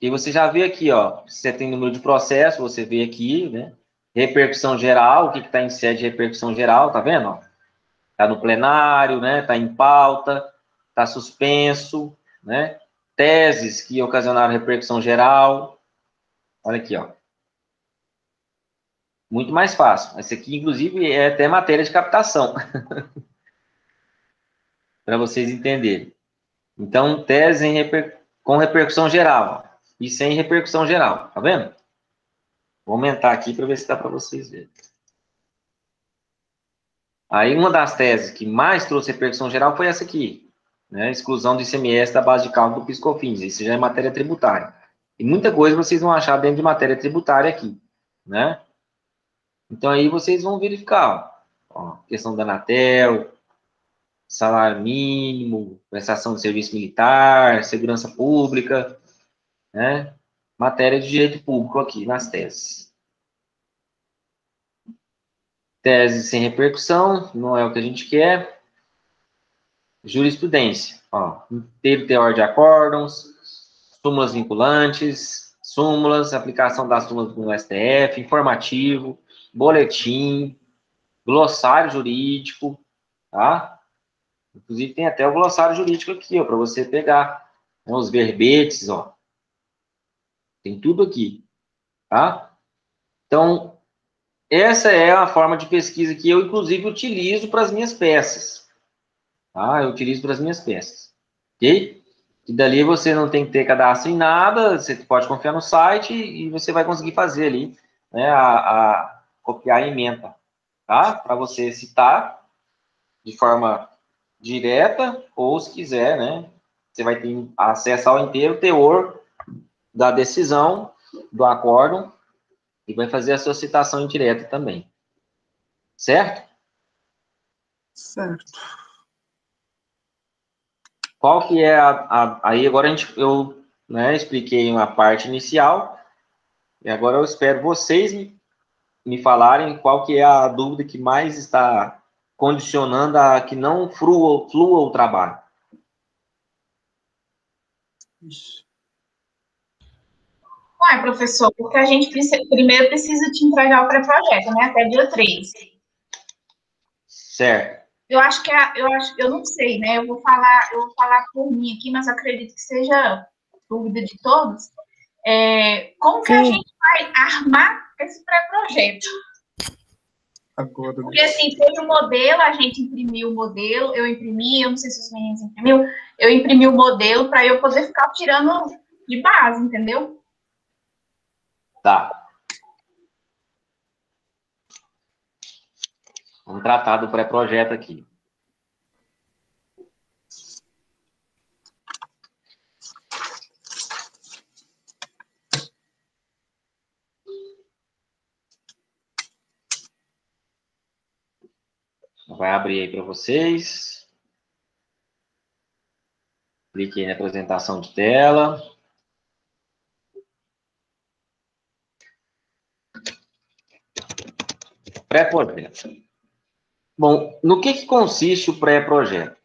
E você já vê aqui, ó, você tem número de processo, você vê aqui, né? Repercussão geral, o que está em sede de repercussão geral, tá vendo? Ó? Tá no plenário, né? Tá em pauta, tá suspenso, né? Teses que ocasionaram repercussão geral. Olha aqui, ó. Muito mais fácil. Esse aqui, inclusive, é até matéria de captação. Para vocês entenderem. Então, tese com repercussão geral. Ó, e sem repercussão geral. Tá vendo? Vou aumentar aqui para ver se dá para vocês verem. Aí, uma das teses que mais trouxe repercussão geral foi essa aqui. Né? Exclusão do ICMS da base de cálculo do PIS/COFINS. Isso já é matéria tributária. E muita coisa vocês vão achar dentro de matéria tributária aqui. Né? Então, aí vocês vão verificar. Ó, questão da Anatel, salário mínimo, prestação de serviço militar, segurança pública, né? Matéria de direito público aqui nas teses. Tese sem repercussão, não é o que a gente quer. Jurisprudência, ó, inteiro teor de acórdons, súmulas vinculantes, súmulas, aplicação das súmulas no STF, informativo, boletim, glossário jurídico, tá? Inclusive tem até o glossário jurídico aqui, ó, para você pegar, né, os verbetes, ó. Tem tudo aqui, tá? Então, essa é a forma de pesquisa que eu, inclusive, utilizo para as minhas peças. Tá? Eu utilizo para as minhas peças. Ok? E dali você não tem que ter cadastro em nada, você pode confiar no site e você vai conseguir fazer ali, né, copiar a ementa, tá? Para você citar de forma direta ou, se quiser, né, você vai ter acesso ao inteiro teor da decisão, do acórdão, e vai fazer a sua citação indireta também. Certo? Certo. Qual que é aí agora eu, né, expliquei uma parte inicial, e agora eu espero vocês me falarem qual que é a dúvida que mais está condicionando a que não flua o trabalho. Ué, professor, porque a gente primeiro precisa te entregar o pré-projeto, né? Até dia 3. Certo. Eu não sei, né? Eu vou falar por mim aqui, mas acredito que seja dúvida de todos. Como que a gente vai armar esse pré-projeto? Agora, porque, assim, teve um modelo, a gente imprimiu o modelo, eu imprimi, eu não sei se os meninos imprimiu, eu imprimi o modelo para eu poder ficar tirando de base, entendeu? Tá. Vamos tratar do pré-projeto aqui. Vai abrir aí para vocês. Clique aí na apresentação de tela. Pré-projeto. Bom, no que consiste o pré-projeto?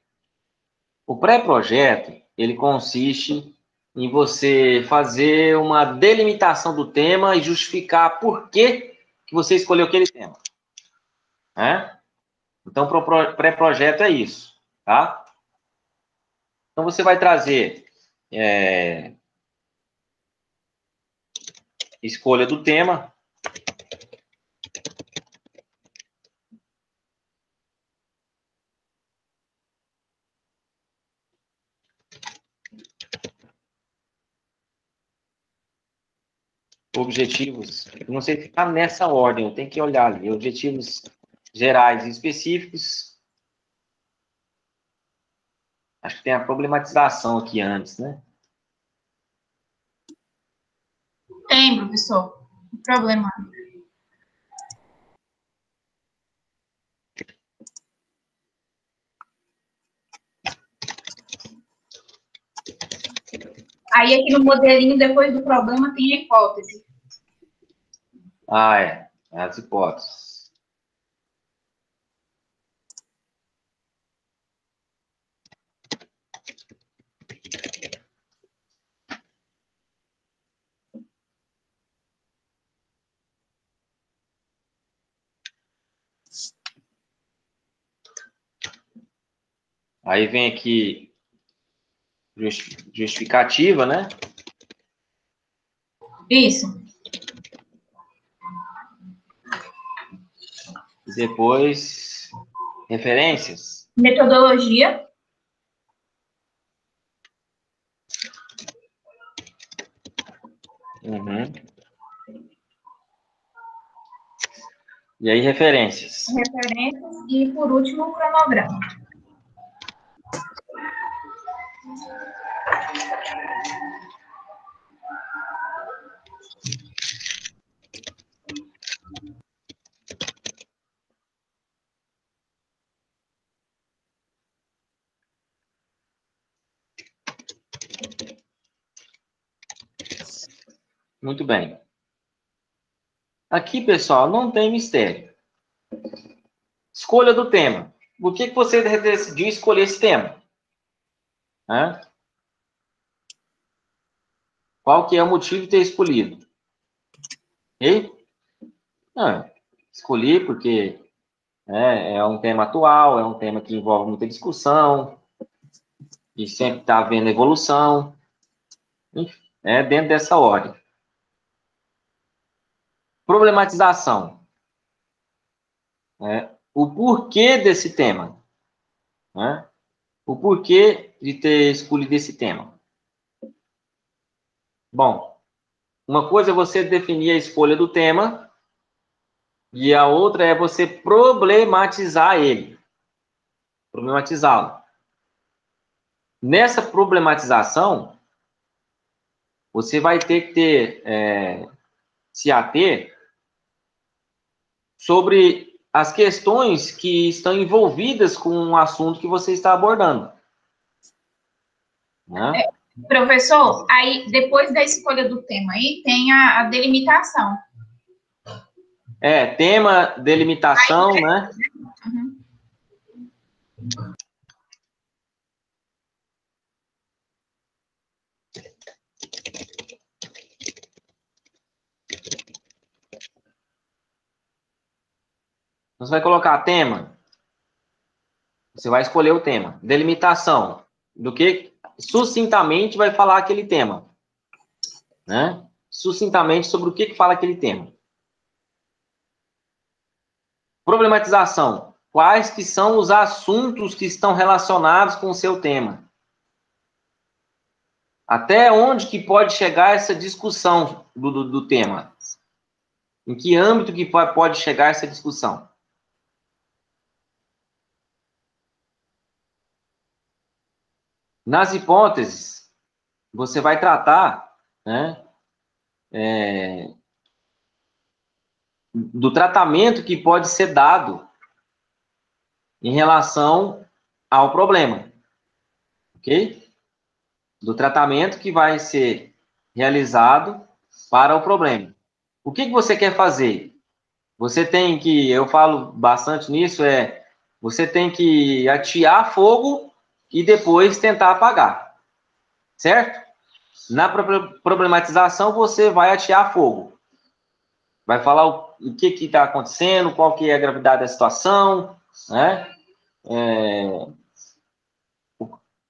O pré-projeto, ele consiste em você fazer uma delimitação do tema e justificar por que você escolheu aquele tema. Né? Então, o pré-projeto é isso, tá? Então, você vai trazer escolha do tema. objetivos, não sei se está nessa ordem, eu tenho que olhar ali, objetivos gerais e específicos. Acho que tem a problematização aqui antes, né? Tem, professor. Problema. Aí aqui no modelinho, depois do problema, tem a hipótese. Ah, é. As hipóteses. Aí vem aqui justificativa, né? Isso. E depois, referências. Metodologia. Uhum. E aí, referências. Referências. E, por último, o cronograma. Muito bem. Aqui, pessoal, não tem mistério. Escolha do tema. Por que você decidiu escolher esse tema? Hã? Qual que é o motivo de ter escolhido? Ok? Escolhi porque é um tema atual, é um tema que envolve muita discussão, e sempre está havendo evolução. Enfim, dentro dessa ordem. Problematização. O porquê desse tema. Né? O porquê de ter escolhido esse tema. Bom, uma coisa é você definir a escolha do tema e a outra é você problematizar ele. Problematizá-lo. Nessa problematização, você vai ter que se ater sobre as questões que estão envolvidas com o assunto que você está abordando. Né? Professor, aí depois da escolha do tema aí, tem a delimitação. Tema, delimitação, aí, né? Uhum. Você vai colocar tema. Você vai escolher o tema. Delimitação. Do que sucintamente vai falar aquele tema. Né? Sucintamente sobre o que fala aquele tema. Problematização. Quais que são os assuntos que estão relacionados com o seu tema? Até onde que pode chegar essa discussão do tema? Em que âmbito que pode chegar essa discussão? Nas hipóteses, você vai tratar, né, do tratamento que pode ser dado em relação ao problema. Ok? Do tratamento que vai ser realizado para o problema. O que você quer fazer? Você tem que, eu falo bastante nisso, você tem que atear fogo e depois tentar apagar. Certo? Na problematização, você vai atear fogo. Vai falar o que está acontecendo, qual que é a gravidade da situação, né?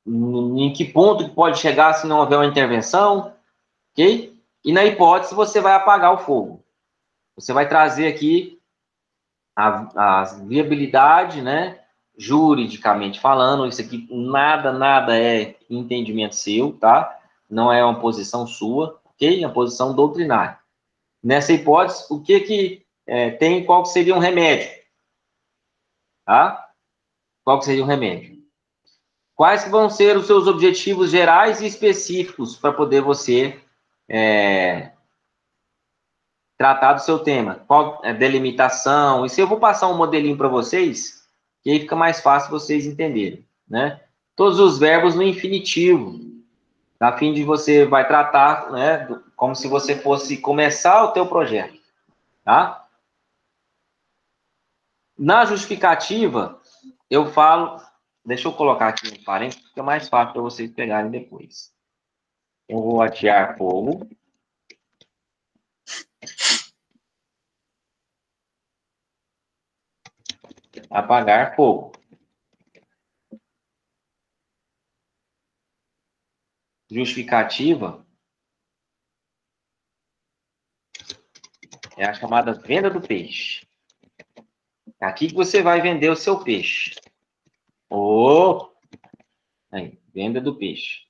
Em que ponto pode chegar se não houver uma intervenção, ok? E na hipótese, você vai apagar o fogo. Você vai trazer aqui a viabilidade, né? Juridicamente falando, isso aqui nada é entendimento seu, tá? Não é uma posição sua, ok? É uma posição doutrinária. nessa hipótese, o que tem, qual que seria um remédio? Tá? Qual que seria um remédio? Quais que vão ser os seus objetivos gerais e específicos para poder você tratar do seu tema? Qual é a delimitação? E se eu vou passar um modelinho para vocês, que aí fica mais fácil vocês entenderem, né? Todos os verbos no infinitivo, a fim de você vai tratar, né, como se você fosse começar o teu projeto, tá? Na justificativa, eu falo, deixa eu colocar aqui um parênteses, fica mais fácil para vocês pegarem depois. Eu vou atear fogo. Apagar fogo. Justificativa é a chamada venda do peixe. É aqui que você vai vender o seu peixe. Aí, venda do peixe.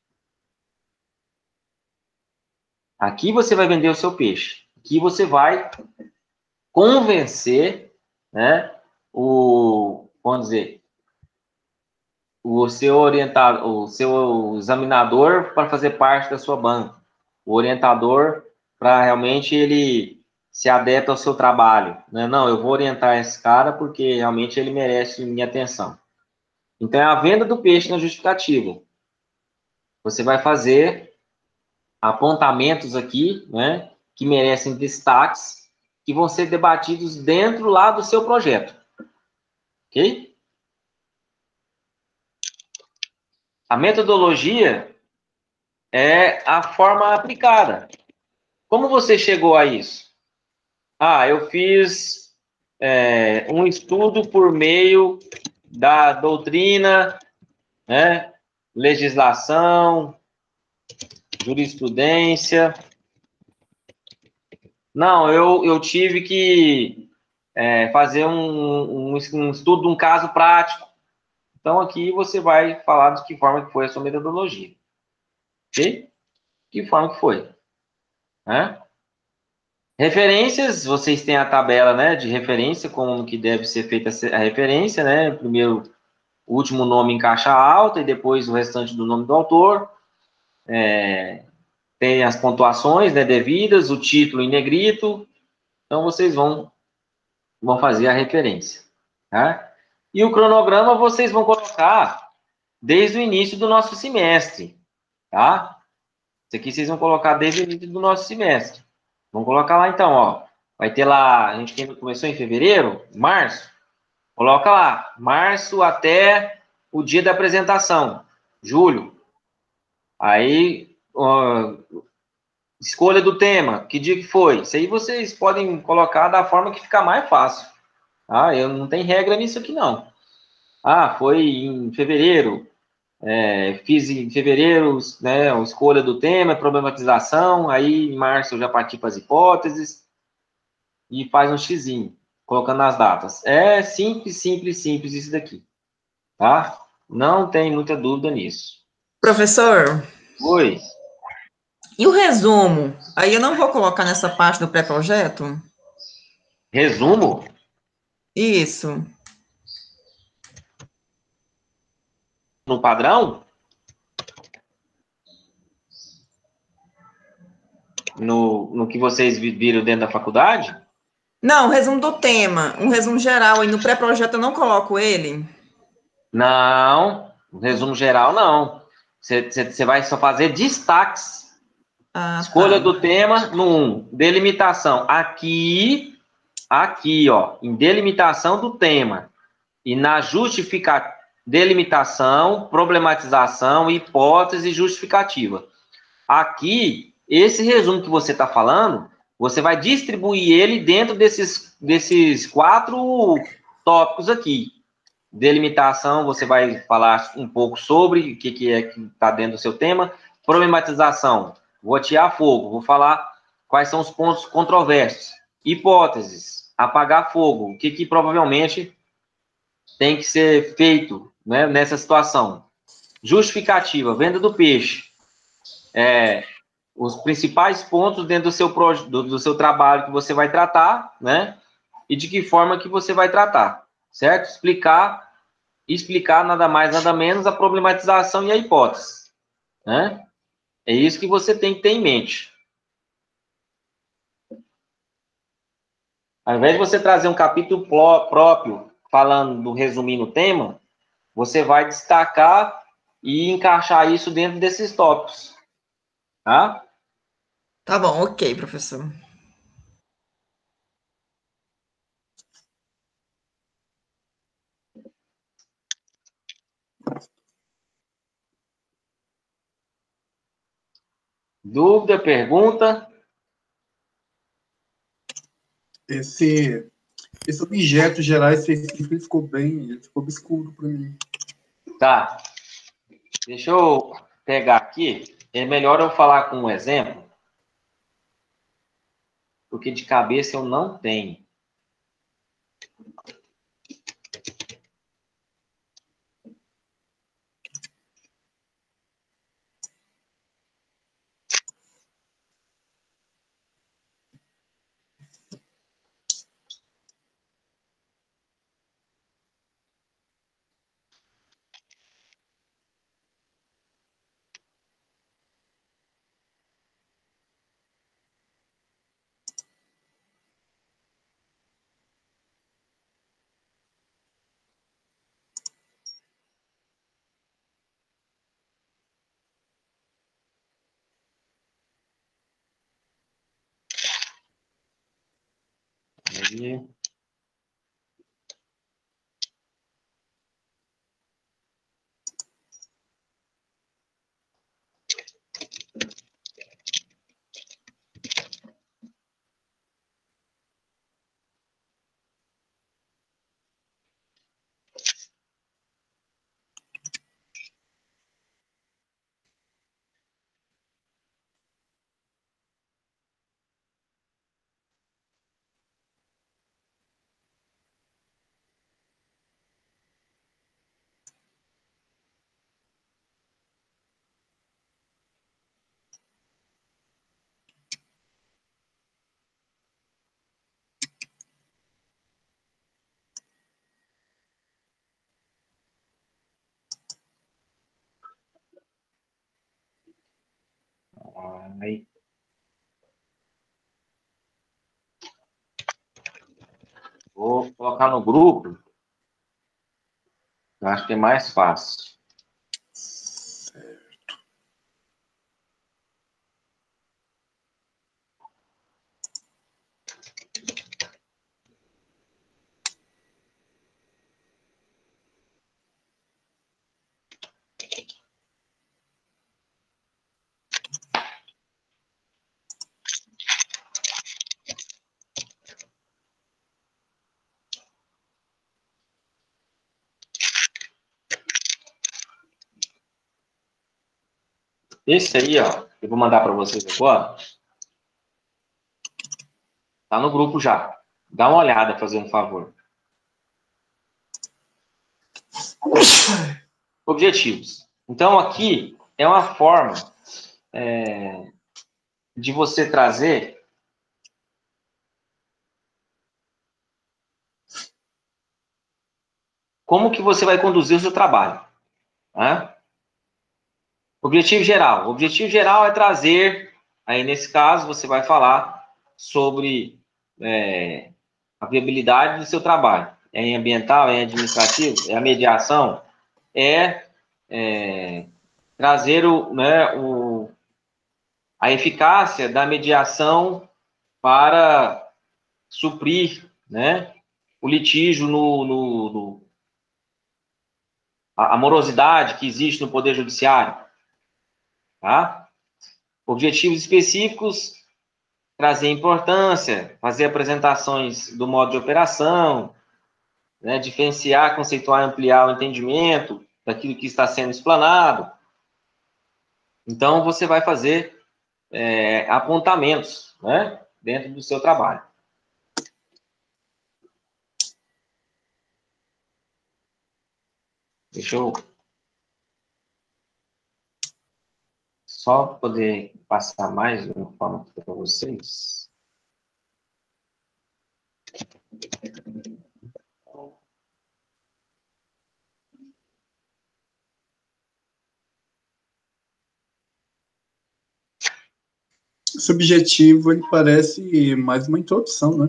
Aqui você vai vender o seu peixe. Aqui você vai convencer, né, vamos dizer, o seu orientador, o seu examinador para fazer parte da sua banca. O orientador para realmente ele se adaptar ao seu trabalho, né? Não, eu vou orientar esse cara porque realmente ele merece minha atenção. Então, é a venda do peixe na justificativa. Você vai fazer apontamentos aqui, né, que merecem destaques, que vão ser debatidos dentro lá do seu projeto. Ok? A metodologia é a forma aplicada. Como você chegou a isso? Eu fiz um estudo por meio da doutrina, né, legislação, jurisprudência. Não, eu tive que fazer um estudo de um caso prático. Então, aqui você vai falar de que forma que foi a sua metodologia. Ok? Que forma que foi. Né? Referências, vocês têm a tabela, né, de referência, como que deve ser feita a referência, né? Primeiro, o último nome em caixa alta e depois o restante do nome do autor. Tem as pontuações, né, devidas, o título em negrito. Então, vocês vão fazer a referência. Tá? E o cronograma vocês vão colocar desde o início do nosso semestre. Tá? Isso aqui vocês vão colocar desde o início do nosso semestre. Vamos colocar lá, então, ó. Vai ter lá, a gente começou em fevereiro, março. Coloca lá, março até o dia da apresentação, julho. Aí, escolha do tema, que dia que foi? Isso aí vocês podem colocar da forma que ficar mais fácil. Eu não tenho regra nisso aqui, não. Foi em fevereiro. Fiz em fevereiro, né, a escolha do tema, problematização. Aí, em março, eu já parti para as hipóteses. E faz um xizinho, colocando as datas. É simples isso daqui. Tá? Não tem muita dúvida nisso. Professor? Oi. E o resumo? Aí eu não vou colocar nessa parte do pré-projeto? Resumo? Isso. No padrão? No que vocês viram dentro da faculdade? Não, resumo do tema. Um resumo geral. E no pré-projeto eu não coloco ele? Não. Resumo geral, não. Você vai só fazer destaques. Escolha do tema no 1. Delimitação. Aqui, ó, em delimitação do tema. E na justificativa, delimitação, problematização, hipótese justificativa. Aqui, esse resumo que você está falando, você vai distribuir ele dentro desses 4 tópicos aqui. Delimitação, você vai falar um pouco sobre o que é que está dentro do seu tema. Problematização, vou atear fogo, vou falar quais são os pontos controversos. Hipóteses, apagar fogo, o que provavelmente tem que ser feito, né, nessa situação. Justificativa, venda do peixe. os principais pontos dentro do seu trabalho que você vai tratar, né? E de que forma que você vai tratar, certo? Explicar nada mais, nada menos a problematização e a hipótese, né? É isso que você tem que ter em mente. Ao invés de você trazer um capítulo próprio falando do resumindo o tema, você vai destacar e encaixar isso dentro desses tópicos, tá? Tá bom, ok, professor. Dúvida, pergunta? Esse objeto geral específico ele ficou obscuro para mim. Tá. Deixa eu pegar aqui. É melhor eu falar com um exemplo, porque de cabeça eu não tenho. Aí. Aí. Vou colocar no grupo. Eu acho que é mais fácil. Esse aí, ó, eu vou mandar para vocês agora. Tá no grupo já. Dá uma olhada, fazendo um favor. Objetivos. Então, aqui é uma forma de você trazer como que você vai conduzir o seu trabalho. Né? Objetivo geral. O objetivo geral é trazer, aí nesse caso, você vai falar sobre a viabilidade do seu trabalho. É em ambiental, é em administrativo, é a mediação, trazer a eficácia da mediação para suprir, né, o litígio a morosidade que existe no Poder Judiciário, tá? Objetivos específicos, trazer importância, fazer apresentações do modo de operação, né, diferenciar, conceituar e ampliar o entendimento daquilo que está sendo explanado. Então, você vai fazer apontamentos, né, dentro do seu trabalho. Deixa eu só poder passar mais uma forma para vocês. Esse objetivo, ele parece mais uma introdução, né?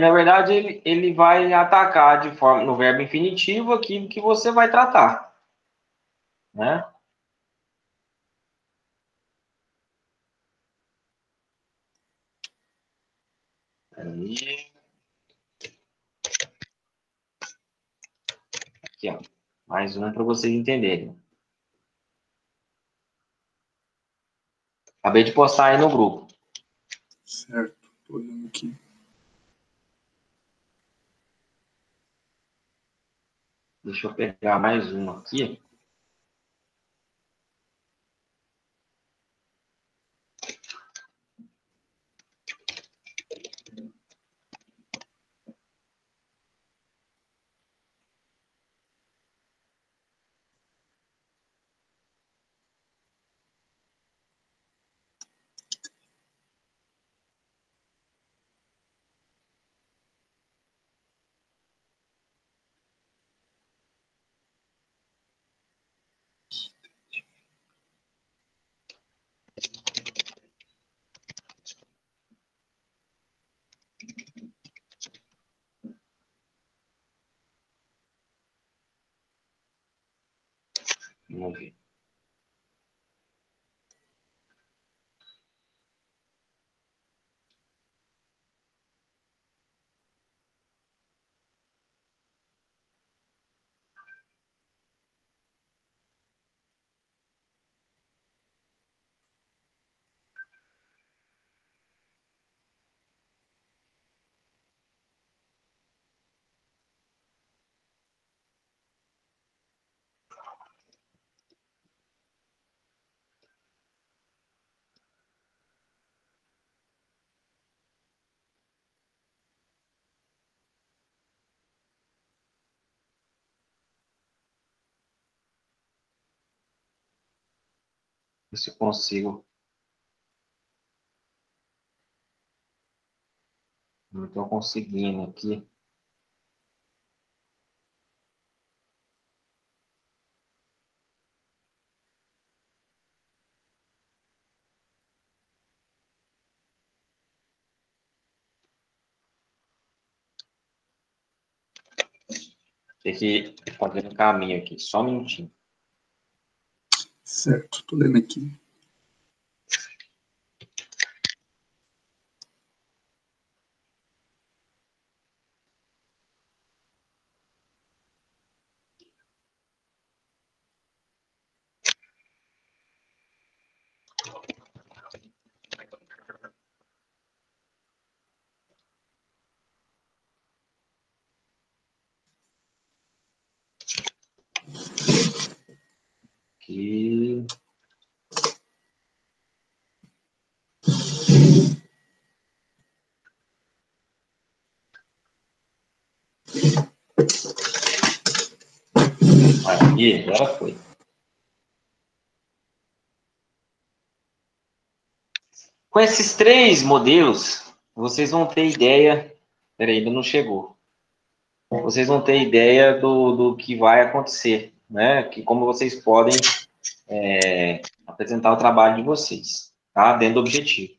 Na verdade, ele vai atacar de forma, no verbo infinitivo aquilo que você vai tratar, né? Aí. Aqui, ó. Mais um para vocês entenderem. Acabei de postar aí no grupo. Certo, tô olhando aqui. Deixa eu pegar mais um aqui. Vamos ver. Ver se eu consigo. Não estou conseguindo aqui. Tem que fazer um caminho aqui. Só um minutinho. Certo, tô lendo aqui. Aqui. Aí, agora foi. Com esses 3 modelos, vocês vão ter ideia. Peraí, ainda não chegou. Vocês vão ter ideia do que vai acontecer, né? Que como vocês podem apresentar o trabalho de vocês, tá? Dentro do objetivo.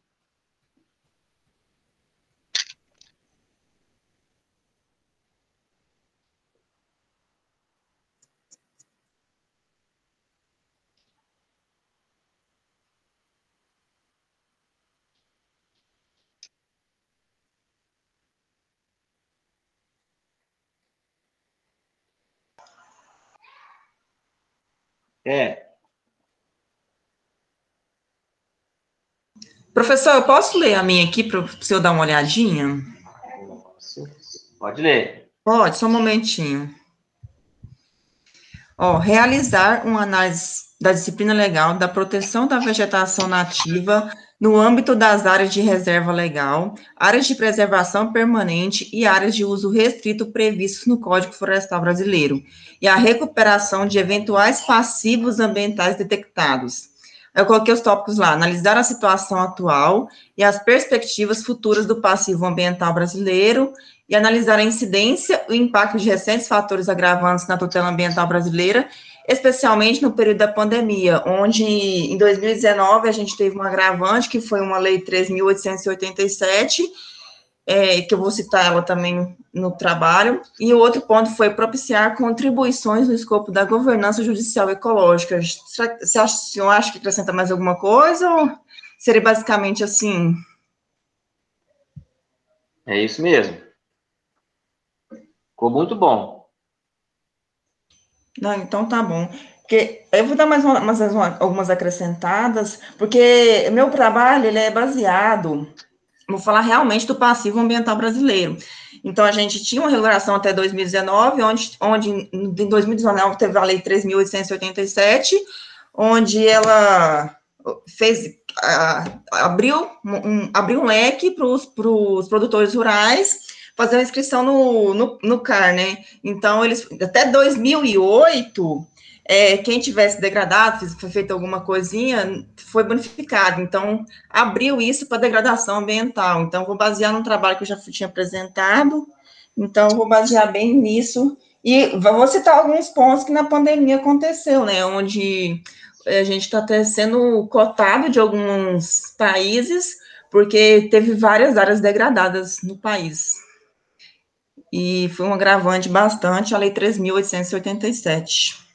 Professor, eu posso ler a minha aqui para o senhor dar uma olhadinha? Pode ler. Pode, só um momentinho. Ó, realizar uma análise da disciplina legal da proteção da vegetação nativa no âmbito das áreas de reserva legal, áreas de preservação permanente e áreas de uso restrito previstos no Código Florestal Brasileiro, e a recuperação de eventuais passivos ambientais detectados. Eu coloquei os tópicos lá: analisar a situação atual e as perspectivas futuras do passivo ambiental brasileiro, e analisar a incidência e o impacto de recentes fatores agravantes na tutela ambiental brasileira, especialmente no período da pandemia, onde em 2019 a gente teve um agravante, que foi uma lei 3.887, que eu vou citar ela também no trabalho, e o outro ponto foi propiciar contribuições no escopo da governança judicial ecológica. Você acha que acrescenta mais alguma coisa, ou seria basicamente assim? É isso mesmo. Ficou muito bom. Não, então tá bom. Porque eu vou dar mais algumas acrescentadas, porque meu trabalho ele é baseado, vou falar realmente do passivo ambiental brasileiro. Então, a gente tinha uma regulação até 2019, onde em 2019 teve a Lei 3.887, onde ela fez, abriu um leque para os produtores rurais fazer uma inscrição no CAR, né? Então, eles, até 2008, quem tivesse degradado, foi feito alguma coisinha, foi bonificado. Então, abriu isso para degradação ambiental. Então, vou basear num trabalho que eu já tinha apresentado. Então, vou basear bem nisso. E vou citar alguns pontos que na pandemia aconteceu, né? Onde a gente está até sendo cotado de alguns países, porque teve várias áreas degradadas no país. E foi um agravante bastante a Lei 3.887.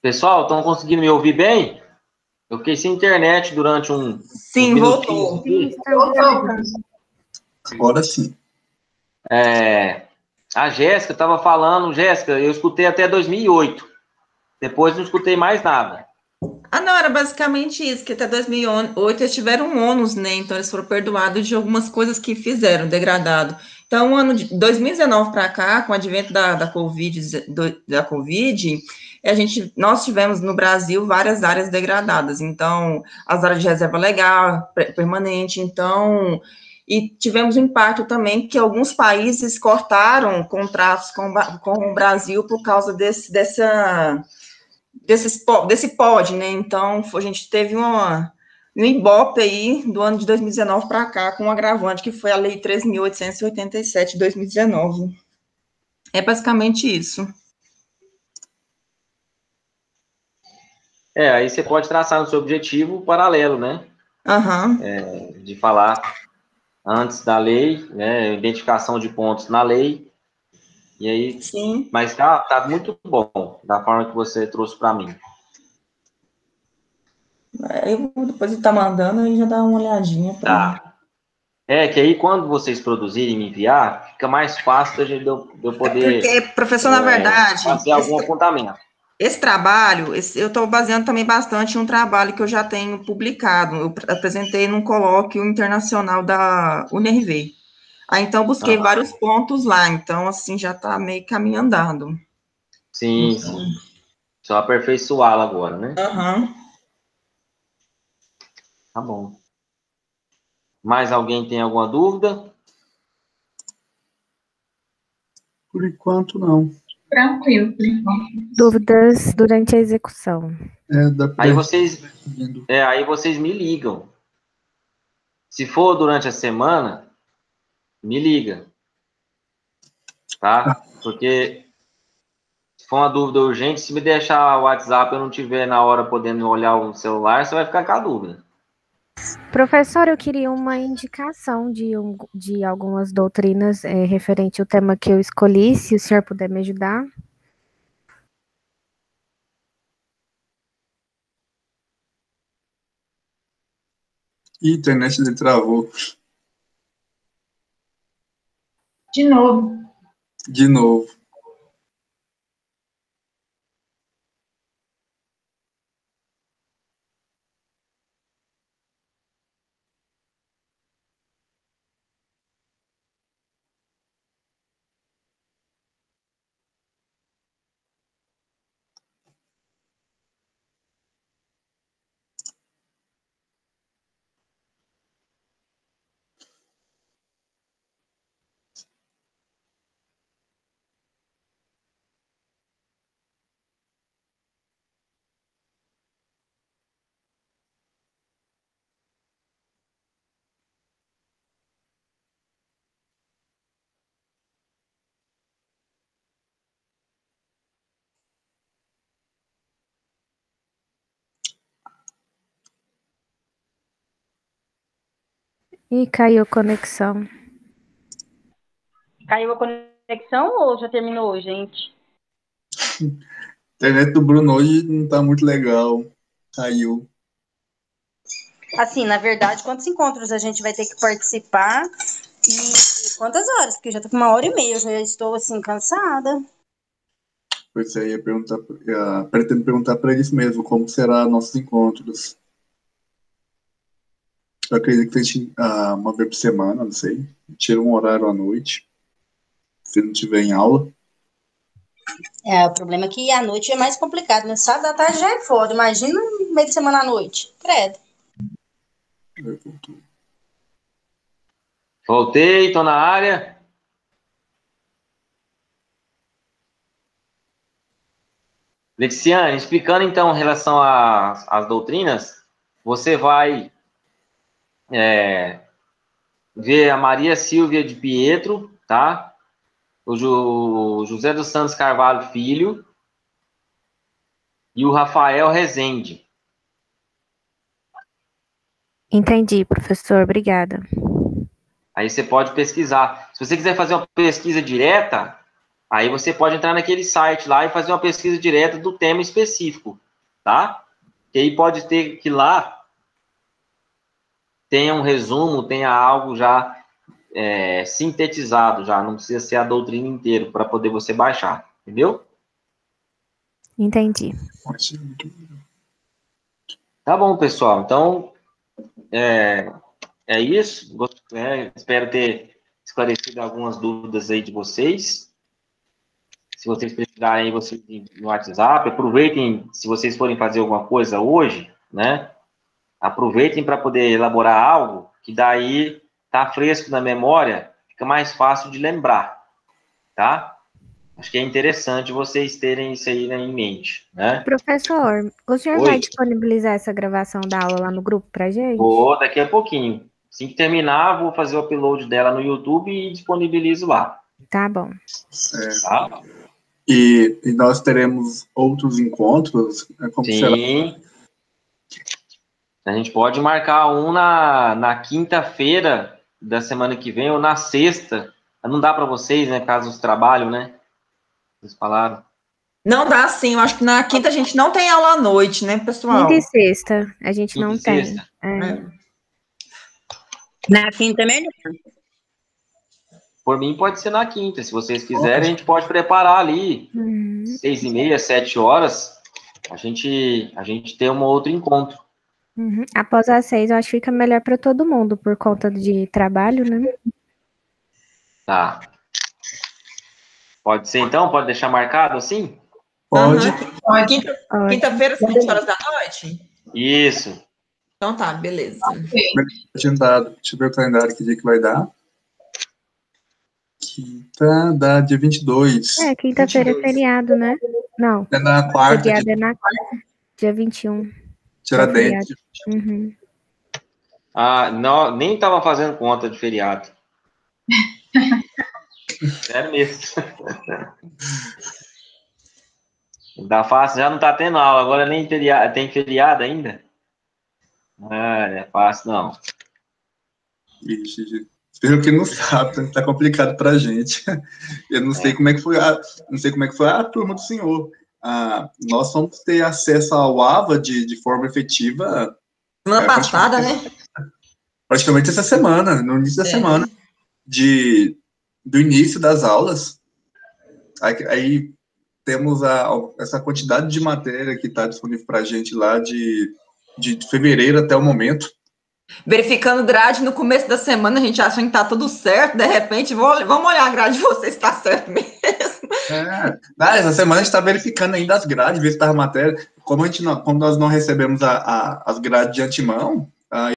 Pessoal, estão conseguindo me ouvir bem? Eu fiquei sem internet durante Sim, uns voltou. minutinhos aqui. Agora sim. A Jéssica estava falando, Jéssica, eu escutei até 2008. Depois não escutei mais nada. Não, era basicamente isso, que até 2008 eles tiveram um ônus, né? Então eles foram perdoados de algumas coisas que fizeram, degradado. Então, o ano de 2019 para cá, com o advento da Covid, nós tivemos no Brasil várias áreas degradadas. Então, as áreas de reserva legal, permanente, então, e tivemos um impacto também que alguns países cortaram contratos com o Brasil por causa desse POD, né? Então, a gente teve um Ibope aí do ano de 2019 para cá, com um agravante, que foi a Lei 3.887 de 2019. É basicamente isso. Aí você pode traçar no seu objetivo paralelo, né? De falar antes da lei, né? Identificação de pontos na lei. E aí, sim. Mas tá muito bom da forma que você trouxe para mim. Depois de estar mandando, aí já dá uma olhadinha para. Tá. Que aí quando vocês produzirem e me enviar, fica mais fácil de eu poder. Porque, professor, na verdade, fazer algum apontamento. Esse trabalho, eu estou baseando também bastante em um trabalho que eu já tenho publicado. Eu apresentei num colóquio internacional da UNRV. Então, busquei vários pontos lá. Então, assim, já está meio caminho andado. Sim. Só aperfeiçoá-la agora, né? Tá bom. Mais alguém tem alguma dúvida? Por enquanto, não. Tranquilo, por enquanto. Dúvidas durante a execução. Aí vocês me ligam. Se for durante a semana, me liga. Tá? Porque se for uma dúvida urgente, se me deixar o WhatsApp e eu não tiver na hora podendo olhar o celular, você vai ficar com a dúvida. Professor, eu queria uma indicação de algumas doutrinas referente ao tema que eu escolhi, se o senhor puder me ajudar. Ih, a internet dele travou. De novo. De novo. E caiu a conexão. Caiu a conexão ou já terminou, gente? A internet do Bruno hoje não tá muito legal. Caiu. Assim, na verdade, quantos encontros a gente vai ter que participar e quantas horas? Porque eu já tô com 1h30, eu já estou, assim, cansada. Pois é, pretendo perguntar para eles mesmo como será nossos encontros. Eu acredito que a gente, uma vez por semana, não sei, tira um horário à noite, se não tiver em aula. O problema é que à noite é mais complicado, né? Sábado à tarde já é foda, imagina no meio de semana à noite. Credo. Voltei, tô na área. Lexiane, explicando então em relação às doutrinas, você vai ver a Maria Silvia de Pietro, tá? O José dos Santos Carvalho Filho e o Rafael Rezende. Entendi, professor. Obrigada. Aí você pode pesquisar. Se você quiser fazer uma pesquisa direta, aí você pode entrar naquele site lá e fazer uma pesquisa direta do tema específico, tá? Que aí pode ter que lá tenha um resumo, tenha algo já sintetizado, já não precisa ser a doutrina inteira para poder você baixar, entendeu? Entendi. Tá bom, pessoal. Então, é isso. Espero ter esclarecido algumas dúvidas aí de vocês. Se vocês precisarem, vocês no WhatsApp, aproveitem, se vocês forem fazer alguma coisa hoje, né? Aproveitem para poder elaborar algo que daí tá fresco na memória, fica mais fácil de lembrar, tá? Acho que é interessante vocês terem isso aí em mente, né? Professor, o senhor vai disponibilizar essa gravação da aula lá no grupo pra gente? Vou, daqui a pouquinho. Assim que terminar, vou fazer o upload dela no YouTube e disponibilizo lá. Tá bom. Certo. Tá? E nós teremos outros encontros? Como Sim. será? A gente pode marcar um na quinta-feira da semana que vem ou na sexta. Não dá para vocês, né? Caso os trabalham, né? Vocês falaram. Não dá, sim. Eu acho que na quinta a gente não tem aula à noite, né, pessoal? Quinta e sexta a gente Quinta não e tem. sexta. Na quinta é melhor. Por mim, pode ser na quinta. Se vocês quiserem, a gente pode preparar ali. 6h30, 7 horas. A gente tem um outro encontro. Após as 6, eu acho que fica melhor para todo mundo, por conta de trabalho, né? Tá. Pode ser, então? Pode deixar marcado assim? Pode. Quinta-feira, 7 horas da noite? Isso. Então tá, beleza. Ok. Deixa eu ver o calendário, que dia que vai dar. Quinta, dá dia 22. Quinta-feira é feriado, né? Não. É na quarta. Feriado é na dia 21. Tiradentes. Uhum. Não, nem estava fazendo conta de feriado. Sério mesmo. Da fácil já não tá tendo aula, agora nem tem feriado ainda? É fácil não. Ixi, espero que não sabe, tá complicado pra gente. Eu não sei como é que foi a turma do senhor. Nós vamos ter acesso ao AVA de forma efetiva. Semana passada, né? Praticamente essa semana, no início da semana, do início das aulas. Aí temos essa quantidade de matéria que está disponível para a gente lá de fevereiro até o momento. Verificando grade no começo da semana, a gente acha que tá tudo certo, de repente, vamos olhar a grade de vocês se tá certo mesmo. Essa semana a gente está verificando ainda as grades, ver se tá a matéria. Como nós não recebemos as grades de antemão,